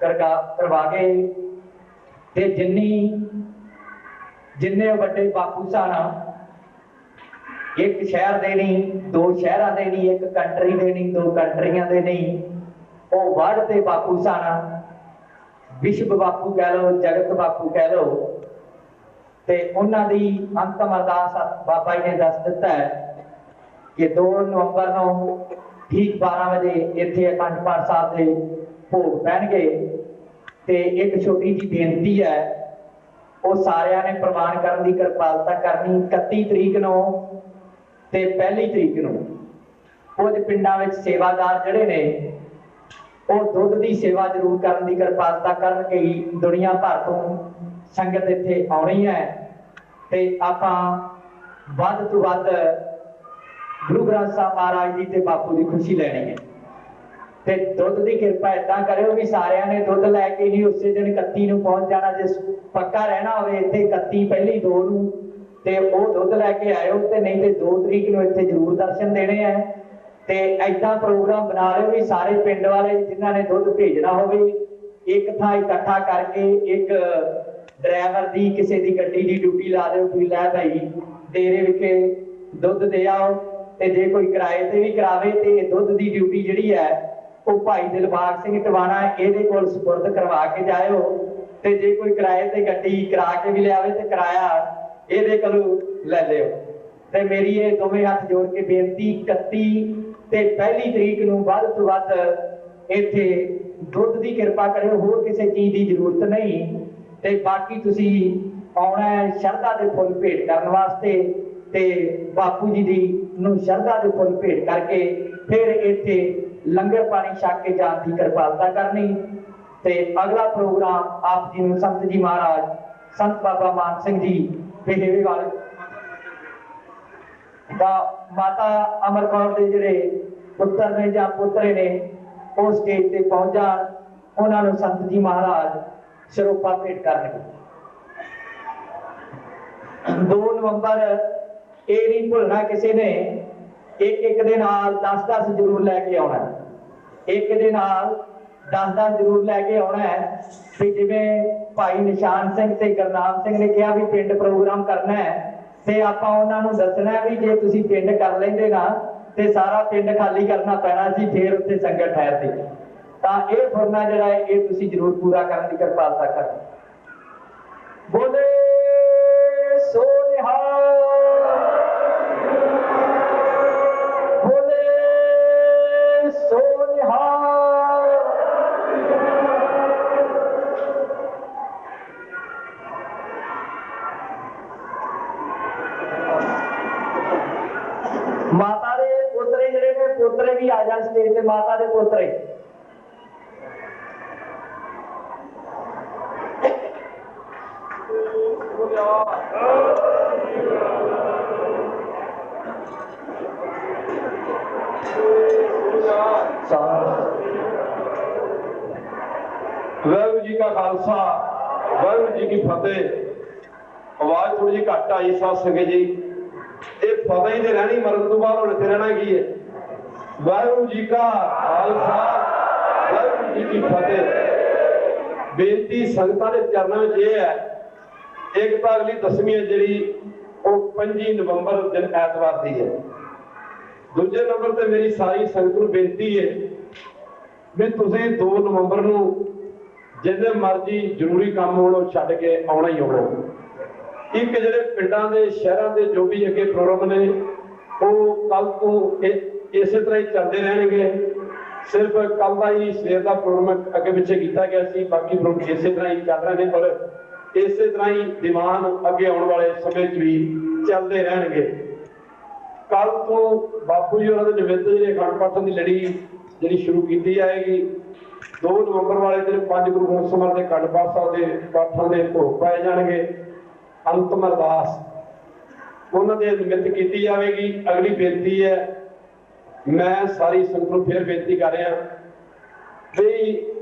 ਕਰਵਾ ਗਏ। ਤੇ ਜਿੰਨੇ ਵੱਡੇ ਬਾਪੂ ਸਨ, ਇੱਕ ਸ਼ਹਿਰ ਦੇ ਨਹੀਂ, ਦੋ ਸ਼ਹਿਰਾਂ ਦੇ ਨਹੀਂ, ਇੱਕ ਕੰਟਰੀ ਦੇ ਨਹੀਂ, ਦੋ ਕੰਟਰੀਆਂ ਦੇ ਨਹੀਂ, ਉਹ ਵਰਲਡ ਦੇ ਬਾਪੂ ਸਨ। ਵਿਸ਼ਵ ਬਾਪੂ ਕਹਿ ਲਓ, ਜਗਤ ਬਾਪੂ ਕਹਿ ਲਓ। ਤੇ ਉਹਨਾਂ ਦੀ ਅੰਤਮ ਅਰਦਾਸ ਬਾਬਾ ਜੀ ਨੇ ਦੱਸ ਦਿੱਤਾ ਹੈ ਕਿ 2 ਨਵੰਬਰ ਨੂੰ ਠੀਕ 12 ਵਜੇ ਇੱਥੇ ਅਖੰਡ ਪਾਠ ਸਾਹਿਬ ਦੇ ਭੋਗ ਪੈਣਗੇ। ਤੇ ਇੱਕ ਛੋਟੀ ਜਿਹੀ ਬੇਨਤੀ ਹੈ, ਉਹ ਸਾਰਿਆਂ ਨੇ ਪ੍ਰਵਾਨ ਕਰਨ ਦੀ ਕਿਰਪਾਲਤਾ ਕਰਨੀ। 31 ਤਰੀਕ ਨੂੰ ਤੇ 1 ਤਰੀਕ ਨੂੰ ਕੁਝ ਪਿੰਡਾਂ ਵਿੱਚ ਸੇਵਾਦਾਰ ਜਿਹੜੇ ਨੇ ਉਹ ਦੁੱਧ ਦੀ ਸੇਵਾ ਜ਼ਰੂਰ ਕਰਨ ਦੀ ਕਿਰਪਾਲਤਾ ਕਰਨਗੇ। ਦੁਨੀਆ ਭਰ ਤੋਂ ਸੰਗਤ ਇੱਥੇ ਆਉਣੀ ਹੈ ਤੇ ਆਪਾਂ ਵੱਧ ਤੋਂ ਵੱਧ ਗੁਰੂ ਗ੍ਰੰਥ ਸਾਹਿਬ ਮਹਾਰਾਜ ਜੀ ਤੇ ਬਾਪੂ ਦੀ ਖੁਸ਼ੀ ਲੈਣੀ ਹੈ। ਤੇ ਦੁੱਧ ਦੀ ਕਿਰਪਾ ਏਦਾਂ ਕਰਿਓ ਵੀ ਸਾਰਿਆਂ ਨੇ ਦੁੱਧ ਲੈ ਕੇ ਹੀ ਉਸੇ ਦਿਨ 31 ਨੂੰ ਪਹੁੰਚ ਜਾਣਾ। ਜੇ ਪੱਕਾ ਰਹਿਣਾ ਹੋਵੇ ਇੱਥੇ 31 ਪਹਿਲੀ 2 ਨੂੰ ਤੇ ਉਹ ਦੁੱਧ ਲੈ ਕੇ ਆਇਓ, ਤੇ ਨਹੀਂ ਤੇ 2 ਤਰੀਕ ਨੂੰ ਇੱਥੇ ਜ਼ਰੂਰ ਦਰਸ਼ਨ ਦੇਣੇ ਆ। ਤੇ ਏਦਾਂ ਪ੍ਰੋਗਰਾਮ ਬਣਾ ਲਿਓ ਵੀ ਸਾਰੇ ਪਿੰਡ ਵਾਲੇ ਜਿਨ੍ਹਾਂ ਨੇ ਦੁੱਧ ਭੇਜਣਾ ਹੋਵੇ ਇੱਕ ਥਾਂ ਇਕੱਠਾ ਕਰਕੇ ਇੱਕ ਡਰਾਈਵਰ ਦੀ ਕਿਸੇ ਦੀ ਗੱਡੀ ਦੀ ਡਿਊਟੀ ਲਾ ਦਿਓ ਵੀ ਲੈ ਭਾਈ ਡੇਰੇ ਵਿਖੇ ਦੁੱਧ ਦੇ ਆਓ। ਤੇ ਜੇ ਕੋਈ ਕਿਰਾਏ ਤੇ ਵੀ ਕਰਾਵੇ ਤੇ ਦੁੱਧ ਦੀ ਡਿਊਟੀ ਜਿਹੜੀ ਹੈ ਉਹ ਭਾਈ ਦਿਲਬਾਗ ਸਿੰਘ ਟਵਾਣਾ ਇਹਦੇ ਕੋਲ ਸਪੁਰਦ ਕਰਵਾ ਕੇ ਜਾਇਓ। ਤੇ ਜੇ ਕੋਈ ਕਿਰਾਏ ਤੇ ਗੱਡੀ ਕਰਾ ਕੇ ਵੀ ਲਿਆਵੇ ਤੇ ਕਿਰਾਇਆ ਇਹਦੇ ਕੋਲੋਂ ਲੈ ਲਿਓ। ਤੇ ਮੇਰੀ ਇਹ ਦੋਵੇਂ ਹੱਥ ਜੋੜ ਕੇ ਬੇਨਤੀ 31 ਤੇ ਪਹਿਲੀ ਤਰੀਕ ਨੂੰ ਵੱਧ ਤੋਂ ਵੱਧ ਇੱਥੇ ਦੁੱਧ ਦੀ ਕਿਰਪਾ ਕਰਿਓ, ਹੋਰ ਕਿਸੇ ਚੀਜ਼ ਦੀ ਜ਼ਰੂਰਤ ਨਹੀਂ। ਤੇ ਬਾਕੀ ਤੁਸੀਂ ਆਉਣਾ ਹੈ ਸ਼ਰਧਾ ਦੇ ਫੁੱਲ ਭੇਟ ਕਰਨ ਵਾਸਤੇ ਤੇ ਬਾਪੂ ਜੀ ਦੀ ਨੂੰ ਸ਼ਰਧਾ ਦੇ ਫੁੱਲ ਭੇਟ ਕਰਕੇ ਫਿਰ ਇੱਥੇ ਲੰਗਰ ਪਾਣੀ ਛਕ ਕੇ ਜਾਣ ਦੀ ਕਿਰਪਾਲਤਾ ਕਰਨੀ। ਤੇ ਅਗਲਾ ਪ੍ਰੋਗਰਾਮ ਆਪ ਜੀ ਨੂੰ ਸੰਤ ਜੀ ਮਹਾਰਾਜ ਸੰਤ ਬਾਬਾ ਮਾਨ ਸਿੰਘ ਜੀ ਪੇਹੇਵੇ ਵਾਲੇ ਦਾ ਮਾਤਾ ਅਮਰ ਕੌਰ ਦੇ ਜਿਹੜੇ ਪੁੱਤਰ ਨੇ ਜਾਂ ਪੁੱਤਰੇ ਨੇ ਉਹ ਸਟੇਜ ਤੇ ਪਹੁੰਚ ਜਾਣ, ਉਹਨਾਂ ਨੂੰ ਸੰਤ ਜੀ ਮਹਾਰਾਜ ਸਰੂਪਾ ਭੇਟ ਕਰਨਗੇ। 2 ਨਵੰਬਰ ਇਹ ਨਹੀਂ ਭੁੱਲਣਾ ਕਿਸੇ ਨੇ, ਇੱਕ ਦੇ ਨਾਲ 10-10 ਜ਼ਰੂਰ ਲੈ ਕੇ ਆਉਣਾ। ਇੱਕ ਦੇ ਨਾਲ 10-10 ਜ਼ਰੂਰ ਲੈ ਕੇ ਆਉਣਾ ਹੈ। ਤੇ ਜਿਵੇਂ ਭਾਈ ਨਿਸ਼ਾਨ ਸਿੰਘ ਤੇ ਗੁਰਨਾਮ ਸਿੰਘ ਨੇ ਕਿਹਾ ਵੀ ਪਿੰਡ ਪ੍ਰੋਗਰਾਮ ਕਰਨਾ ਹੈ, ਤੇ ਆਪਾਂ ਉਹਨਾਂ ਨੂੰ ਦੱਸਣਾ ਵੀ ਜੇ ਤੁਸੀਂ ਪਿੰਡ ਕਰ ਲੈਂਦੇ ਨਾ ਤੇ ਸਾਰਾ ਪਿੰਡ ਖਾਲੀ ਕਰਨਾ ਪੈਣਾ ਸੀ, ਫਿਰ ਉੱਥੇ ਸੰਗਤ ਠਹਿਰਦੀ। ਤਾਂ ਇਹ ਫੁਰਨਾ ਜਿਹੜਾ ਹੈ ਇਹ ਤੁਸੀਂ ਜ਼ਰੂਰ ਪੂਰਾ ਕਰਨ ਦੀ ਕਿਰਪਾਲਤਾ ਕਰੋ। ਬੋਲੇ ਸੋ ਨਿਹਾਲ, ਬੋਲੇ ਸੋ ਨਿਹਾਲ। ਮਾਤਾ ਦੇ ਪੋਤਰੇ ਜਿਹੜੇ ਨੇ, ਪੋਤਰੇ ਵੀ ਆ ਜਾਣ ਸਟੇਜ ਤੇ, ਮਾਤਾ ਦੇ ਪੋਤਰੇ। ਵਾਹਿਗੁਰੂ ਜੀ ਕਾ ਖਾਲਸਾ, ਵਾਹਿਗੁਰੂ ਜੀ ਕੀ ਫਤਿਹ। ਆਵਾਜ਼ ਥੋੜੀ ਜਿਹੀ ਘੱਟ ਆਈ ਸਾਧ ਸੰਗਤ ਜੀ। ਇਹ ਫਤਿਹ ਹੀ ਤੇ ਰਹਿਣੀ, ਮਰਨ ਤੋਂ ਬਾਅਦ ਹੁਣ ਇੱਥੇ ਰਹਿਣਾ ਕੀ ਹੈ। ਵਾਹਿਗੁਰੂ ਜੀ ਕਾ ਖਾਲਸਾ, ਵਾਹਿਗੁਰੂ ਜੀ ਕੀ ਫਤਿਹ। ਬੇਨਤੀ ਸੰਗਤਾਂ ਦੇ ਚਰਨਾਂ ਵਿੱਚ ਇਹ ਹੈ, ਇੱਕ ਤਾਂ ਅਗਲੀ 10ਵੀਂ ਹੈ ਜਿਹੜੀ ਉਹ 25 ਨਵੰਬਰ ਦਿਨ ਐਤਵਾਰ ਦੀ ਹੈ। ਦੂਜੇ ਨੰਬਰ ਤੇ ਮੇਰੀ ਸਾਰੀ ਸੰਗਤ ਨੂੰ ਬੇਨਤੀ ਹੈ ਵੀ ਤੁਸੀਂ 2 ਨਵੰਬਰ ਨੂੰ ਜਿੰਨੇ ਮਰਜ਼ੀ ਜ਼ਰੂਰੀ ਕੰਮ ਹੋਣ ਉਹ ਛੱਡ ਕੇ ਆਉਣਾ ਹੀ ਆਉਣਾ। ਇੱਕ ਜਿਹੜੇ ਪਿੰਡਾਂ ਦੇ ਸ਼ਹਿਰਾਂ ਦੇ ਜੋ ਵੀ ਅੱਗੇ ਪ੍ਰੋਗਰਾਮ ਨੇ ਉਹ ਕੱਲ ਤੋਂ ਇਸੇ ਤਰ੍ਹਾਂ ਹੀ ਚੱਲਦੇ ਰਹਿਣਗੇ। ਸਿਰਫ ਕੱਲ ਦਾ ਹੀ ਸਵੇਰ ਦਾ ਪ੍ਰੋਗਰਾਮ ਅੱਗੇ ਪਿੱਛੇ ਕੀਤਾ ਗਿਆ ਸੀ, ਬਾਕੀ ਪ੍ਰੋਗਰਾਮ ਇਸੇ ਤਰ੍ਹਾਂ ਹੀ ਚੱਲ ਰਹੇ ਨੇ ਔਰ ਇਸੇ ਤਰ੍ਹਾਂ ਹੀ ਦੀਵਾਨ ਅੱਗੇ ਆਉਣ ਵਾਲੇ ਸਮੇਂ 'ਚ ਵੀ ਚੱਲਦੇ ਰਹਿਣਗੇ। ਕੱਲ ਤੋਂ ਬਾਪੂ ਜੀ ਉਹਨਾਂ ਦੇ ਨਿਮਿਤ ਜਿਹੜੇ ਅਖੰਡ ਪਾਠਾਂ ਦੀ ਲੜੀ ਜਿਹੜੀ ਸ਼ੁਰੂ ਕੀਤੀ ਜਾਏਗੀ। 2 ਨਵੰਬਰ ਵਾਲੇ ਦਿਨ 5 ਗੁਰੂ ਗ੍ਰੰਥ ਸਾਹਿਬ ਦੇ ਅਖੰਡ ਪਾਠ ਸਾਹਿਬ ਦੇ ਪਾਠਾਂ ਦੇ ਭੋਗ ਪਾਏ ਜਾਣਗੇ। ਅੰਤਮ ਅਰਦਾਸ ਉਹਨਾਂ ਦੇ ਨਿਮਿਤ ਕੀਤੀ ਜਾਵੇਗੀ। ਅਗਲੀ ਬੇਨਤੀ ਹੈ, ਮੈਂ ਸਾਰੀ ਸੰਗਤ ਨੂੰ ਫਿਰ ਬੇਨਤੀ ਕਰ ਰਿਹਾ ਵੀ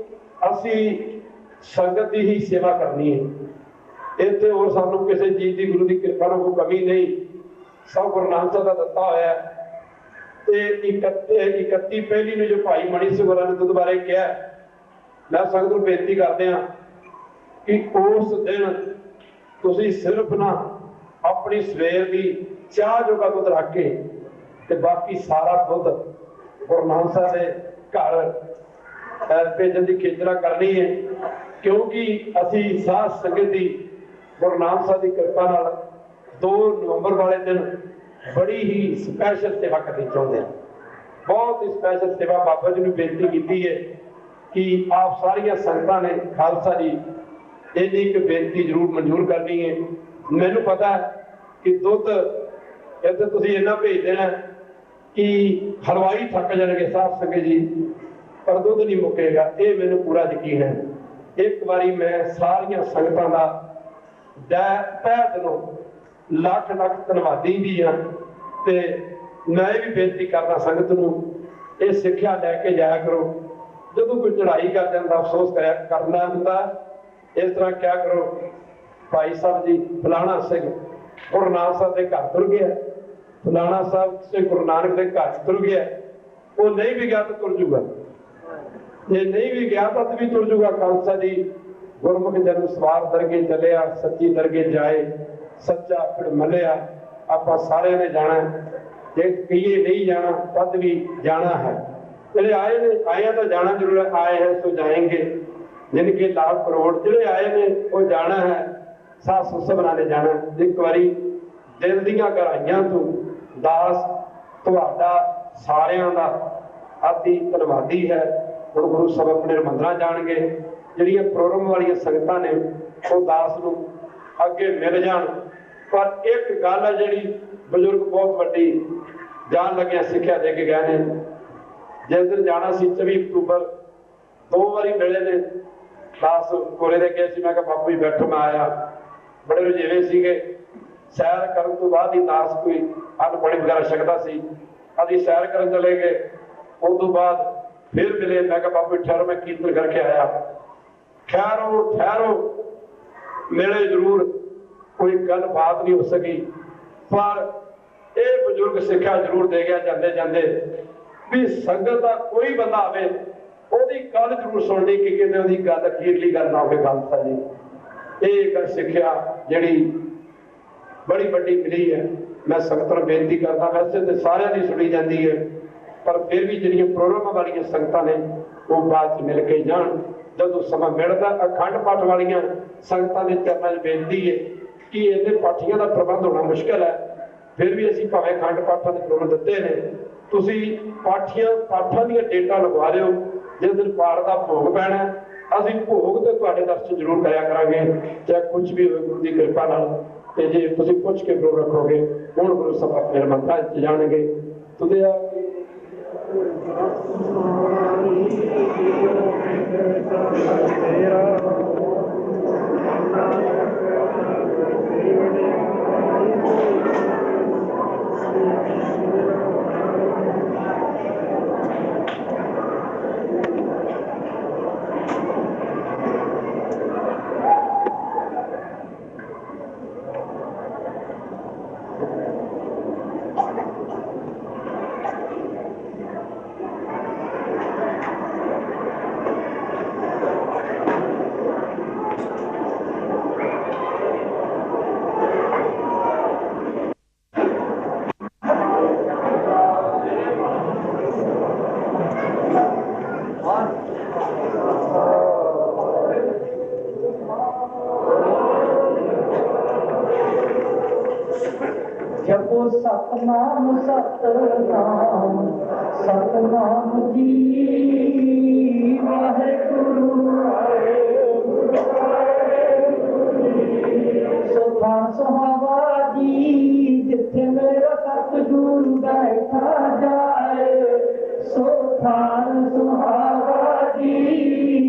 ਅਸੀਂ ਸੰਗਤ ਦੀ ਹੀ ਸੇਵਾ ਕਰਨੀ ਹੈ। ਇੱਥੇ ਹੋਰ ਸਾਨੂੰ ਕਿਸੇ ਚੀਜ਼ ਦੀ ਗੁਰੂ ਦੀ ਕਿਰਪਾ ਨਾਲ ਕੋਈ ਕਮੀ ਨਹੀਂ, ਸਭ ਗੁਰੂ ਨਾਨਕ ਸਾਹਿਬ ਦਾ ਦਿੱਤਾ ਹੋਇਆ। ਤੇ 31 ਪਹਿਲੀ ਨੂੰ ਜੋ ਭਾਈ ਮਣੀ ਸਿੰਘ ਹੋਰਾਂ ਨੇ ਦੁੱਧ ਬਾਰੇ ਕਿਹਾ, ਮੈਂ ਸੰਗਤ ਨੂੰ ਬੇਨਤੀ ਕਰਦੇ ਹਾਂ ਕਿ ਉਸ ਦਿਨ ਤੁਸੀਂ ਸਿਰਫ ਨਾ ਆਪਣੀ ਸਵੇਰ ਦੀ ਚਾਹ ਜੋਗਾ ਦੁੱਧ ਰੱਖ ਕੇ ਤੇ ਬਾਕੀ ਸਾਰਾ ਦੁੱਧ ਗੁਰੂ ਨਾਨਕ ਸਾਹਿਬ ਦੇ ਘਰ ਭੇਜਣ ਦੀ ਖੇਚਲਾ ਕਰਨੀ ਹੈ, ਕਿਉਂਕਿ ਅਸੀਂ ਸਾਧ ਸੰਗਤ ਦੀ ਗੁਰੂ ਨਾਨਕ ਸਾਹਿਬ ਦੀ ਕਿਰਪਾ ਨਾਲ 2 ਨਵੰਬਰ ਵਾਲੇ ਦਿਨ ਬੜੀ ਹੀ ਸਪੈਸ਼ਲ ਸੇਵਾ ਕਰਨੀ ਚਾਹੁੰਦੇ ਹਾਂ। ਬਹੁਤ ਹੀ ਸਪੈਸ਼ਲ ਸੇਵਾ ਬਾਬਾ ਜੀ ਨੂੰ ਬੇਨਤੀ ਕੀਤੀ ਹੈ ਕਿ ਆਪ ਸਾਰੀਆਂ ਸੰਗਤਾਂ ਨੇ ਖਾਲਸਾ ਜੀ ਇਹਦੀ ਇੱਕ ਬੇਨਤੀ ਜ਼ਰੂਰ ਮਨਜ਼ੂਰ ਕਰਨੀ ਹੈ। ਮੈਨੂੰ ਪਤਾ ਕਿ ਦੁੱਧ ਇੱਥੇ ਤੁਸੀਂ ਇੰਨਾ ਭੇਜ ਦੇਣਾ ਕਿ ਹਲਵਾਈ ਥੱਕ ਜਾਣਗੇ ਸਾਧ ਸੰਗਤ ਜੀ, ਪਰ ਦੁੱਧ ਨਹੀਂ ਮੁੱਕੇਗਾ, ਇਹ ਮੈਨੂੰ ਪੂਰਾ ਯਕੀਨ ਹੈ। ਇੱਕ ਵਾਰੀ ਮੈਂ ਸਾਰੀਆਂ ਸੰਗਤਾਂ ਦਾ ਤਹਿ ਦਿਲੋਂ ਲੱਖ ਲੱਖ ਧੰਨਵਾਦੀ ਵੀ ਹਾਂ। ਤੇ ਮੈਂ ਇਹ ਵੀ ਬੇਨਤੀ ਕਰਦਾ ਸੰਗਤ ਨੂੰ, ਇਹ ਸਿੱਖਿਆ ਲੈ ਕੇ ਜਾਇਆ ਕਰੋ ਜਦੋਂ ਕੋਈ ਚੜ੍ਹਾਈ ਕਰਦੇ ਹੁੰਦਾ ਅਫਸੋਸ ਕਰਨਾ ਹੁੰਦਾ। ਇਸ ਤਰ੍ਹਾਂ ਕਿਆ ਕਰੋ, ਭਾਈ ਸਾਹਿਬ ਜੀ ਫਲਾਣਾ ਸਿੰਘ ਗੁਰੂ ਨਾਨਕ ਸਾਹਿਬ ਦੇ ਘਰ ਤੁਰ ਗਿਆ, ਫਲਾਣਾ ਸਾਹਿਬ ਸੇ ਗੁਰੂ ਨਾਨਕ ਦੇ ਘਰ ਤੁਰ ਗਿਆ, ਉਹ ਨਹੀਂ ਵੀ ਗਿਆ ਤਾਂ ਤੁਰ ਜੂਗਾ, ਜੇ ਨਹੀਂ ਵੀ ਗਿਆ ਤਾਂ ਵੀ ਤੁਰ ਜੂਗਾ। ਖਾਲਸਾ ਜੀ ਗੁਰਮੁਖ ਜਨਮ ਸਵਾਰ ਦਰਗੇ ਚੱਲਿਆ, ਸੱਚੀ ਦਰਗੇ ਜਾਏ, ਸੱਚਾ ਪਿੜ ਮੱਲਿਆ। ਆਪਾਂ ਸਾਰਿਆਂ ਨੇ ਜਾਣਾ, ਜੇ ਕਹੀਏ ਨਹੀਂ ਜਾਣਾ ਤਦ ਵੀ ਜਾਣਾ ਹੈ। ਜਿਹੜੇ ਆਏ ਨੇ ਆਇਆ ਤਾਂ ਜਾਣਾ ਜ਼ਰੂਰ ਹੈ, ਆਏ ਹੈ ਸੋ ਜਾएंगे, जिनके लाख करोड़ ਜਿਹੜੇ ਆਏ ਨੇ ਉਹ ਜਾਣਾ ਹੈ, ਸਾਸ ਸਭਨਾਂ ਨੇ ਜਾਣਾ। ਇੱਕ ਵਾਰੀ ਦਿਲ ਦੀਆਂ ਗਹਿਰਾਈਆਂ ਤੋਂ ਦਾਸ ਤੁਹਾਡਾ ਸਾਰਿਆਂ ਦਾ ਅਤੀ ਧੰਨਵਾਦੀ ਹੈ। ਹੁਣ ਗੁਰੂ ਸਾਹਿਬ ਆਪਣੇ ਮੰਦਰਾਂ ਜਾਣਗੇ, ਜਿਹੜੀਆਂ ਪ੍ਰੋਗਰਾਮ ਵਾਲੀਆਂ ਸੰਗਤਾਂ ਨੇ ਉਹ ਦਾਸ ਨੂੰ ਅੱਗੇ ਮਿਲ ਜਾਣ। ਪਰ ਇੱਕ ਗੱਲ ਹੈ ਜਿਹੜੀ ਬਜ਼ੁਰਗ ਬਹੁਤ ਵੱਡੀ ਜਾਣ ਲੱਗਿਆ ਸਿੱਖਿਆ ਦੇ ਕੇ ਗਏ ਨੇ। ਜਿਸ ਦਿਨ ਜਾਣਾ ਸੀ 24 ਅਕਤੂਬਰ 2 ਵਾਰੀ ਮਿਲੇ ਨੇ ਦਾਸ ਕੋਲੇ ਦੇ ਗਏ ਸੀ। ਮੈਂ ਕਿਹਾ ਬਾਪੂ ਜੀ ਬੈਠੋ, ਮੈਂ ਆਇਆ। ਬੜੇ ਰੁਝੇਵੇਂ ਸੀਗੇ। ਸੈਰ ਕਰਨ ਤੋਂ ਬਾਅਦ ਹੀ ਦਾਸ ਕੋਈ ਅੰਨ ਪਾਣੀ ਵਗੈਰਾ ਛਕਦਾ ਸੀ। ਅਸੀਂ ਸੈਰ ਕਰਨ ਚਲੇ ਗਏ, ਉਸ ਤੋਂ ਬਾਅਦ ਫਿਰ ਮਿਲੇ। ਮੈਂ ਕਿਹਾ ਬਾਪੂ ਠਹਿਰੋ, ਮੈਂ ਕੀਰਤਨ ਕਰਕੇ ਆਇਆ। ਠਹਿਰੋ ਠਹਿਰੋ, ਮਿਲੇ ਜ਼ਰੂਰ, ਕੋਈ ਗੱਲ ਬਾਤ ਨਹੀਂ ਹੋ ਸਕੀ। ਪਰ ਇਹ ਬਜ਼ੁਰਗ ਸਿੱਖਿਆ ਜ਼ਰੂਰ ਦੇ ਗਿਆ ਜਾਂਦੇ ਜਾਂਦੇ ਵੀ ਸੰਗਤ ਦਾ ਕੋਈ ਬੰਦਾ ਆਵੇ ਉਹਦੀ ਗੱਲ ਜ਼ਰੂਰ ਸੁਣਨੀ ਕਿ ਕਿਤੇ ਉਹਦੀ ਗੱਲ ਅਖੀਰਲੀ ਗੱਲ ਨਾ ਹੋਵੇ। ਖਾਲਸਾ ਜੀ ਇਹ ਗੱਲ ਸਿੱਖਿਆ ਜਿਹੜੀ ਬੜੀ ਵੱਡੀ ਮਿਲੀ ਹੈ। ਮੈਂ ਸੰਗਤ ਨੂੰ ਬੇਨਤੀ ਕਰਦਾ, ਵੈਸੇ ਤੇ ਸਾਰਿਆਂ ਦੀ ਸੁਣੀ ਜਾਂਦੀ ਹੈ, ਪਰ ਫਿਰ ਵੀ ਜਿਹੜੀਆਂ ਪ੍ਰੋਗਰਾਮਾਂ ਵਾਲੀਆਂ ਸੰਗਤਾਂ ਨੇ ਉਹ ਬਾਅਦ 'ਚ ਮਿਲ ਕੇ ਜਾਣ। ਜਦੋਂ ਸਮਾਂ ਮਿਲਦਾ ਅਖੰਡ ਪਾਠ ਵਾਲੀਆਂ ਸੰਗਤਾਂ ਦੇ ਚਰਨਾਂ 'ਚ ਬੇਨਤੀ ਹੈ ਕਿ ਇਹਦੇ ਪਾਠੀਆਂ ਦਾ ਪ੍ਰਬੰਧ ਹੋਣਾ ਮੁਸ਼ਕਿਲ ਹੈ। ਫਿਰ ਵੀ ਅਸੀਂ ਭਾਵੇਂ ਅਖੰਡ ਪਾਠਾਂ ਦੇ ਪ੍ਰਬੰਧ ਦਿੱਤੇ ਨੇ, ਤੁਸੀਂ ਪਾਠਾਂ ਦੀਆਂ ਡੇਟਾਂ ਲਗਵਾ ਲਿਓ। ਜਿਸ ਦਿਨ ਪਾਠ ਦਾ ਭੋਗ ਪੈਣਾ ਅਸੀਂ ਭੋਗ ਤੇ ਤੁਹਾਡੇ ਦਰਸ਼ਨ ਜ਼ਰੂਰ ਕਰਿਆ ਕਰਾਂਗੇ, ਚਾਹੇ ਕੁਝ ਵੀ ਹੋਵੇ ਗੁਰੂ ਦੀ ਕਿਰਪਾ ਨਾਲ। ਤੇ ਜੇ ਤੁਸੀਂ ਪੁੱਛ ਕੇ ਪ੍ਰੋਗ ਰੱਖੋਗੇ, ਹੁਣ ਗੁਰੂ ਸਾਹਿਬ ਆਪਣੇ ਮੰਤਰਾਂ 'ਚ ਜਾਣਗੇ। ਤੁਦਿਆ जपो सतनाम सतनाम सतनाम जी वाहेगुरु सुभान सुहावा जी जिथे मेरा सतगुरु बैठा जाए। सुभान सुहावा जी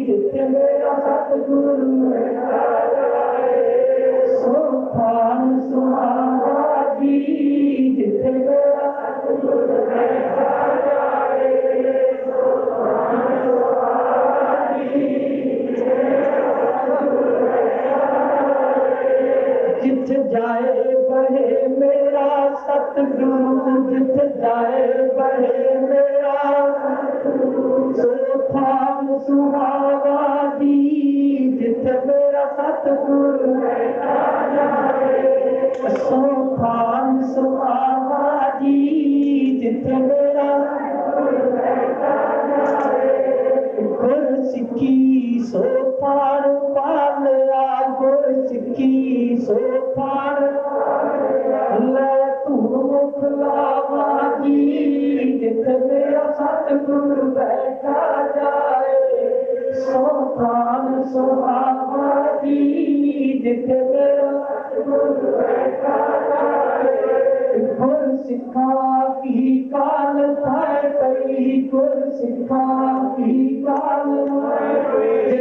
जिथे मेरा सतगुरु बैठा जाए। सुभान सुहावा जिथे मेरा सतगुरु बैठा जाए। सुभान सुहावा जिथे मेरा सतगुरु बैठा जाए। जिथे जाए बहे मेरा सतगुरु, जिथे जाए बहे मेरा सतगुरु। सुभान सुहावा जी जिथे मेरा सतगुरु बैठा जाए। सुभान सुहावा जी जिथे मेरा सतगुरु बैठा जाए। गुर सिक्खी सो थार पालिया, गुर सिक्खी सो थार ले तू मुख लावा जी जिथे मेरा सतगुरु बैठा जाए। सुभान सुहावा जी जिथे मेरा सतगुरु बैठा जाए। गुर सिखा की काल थाए पई, गुर सिखा की काल थाए पई।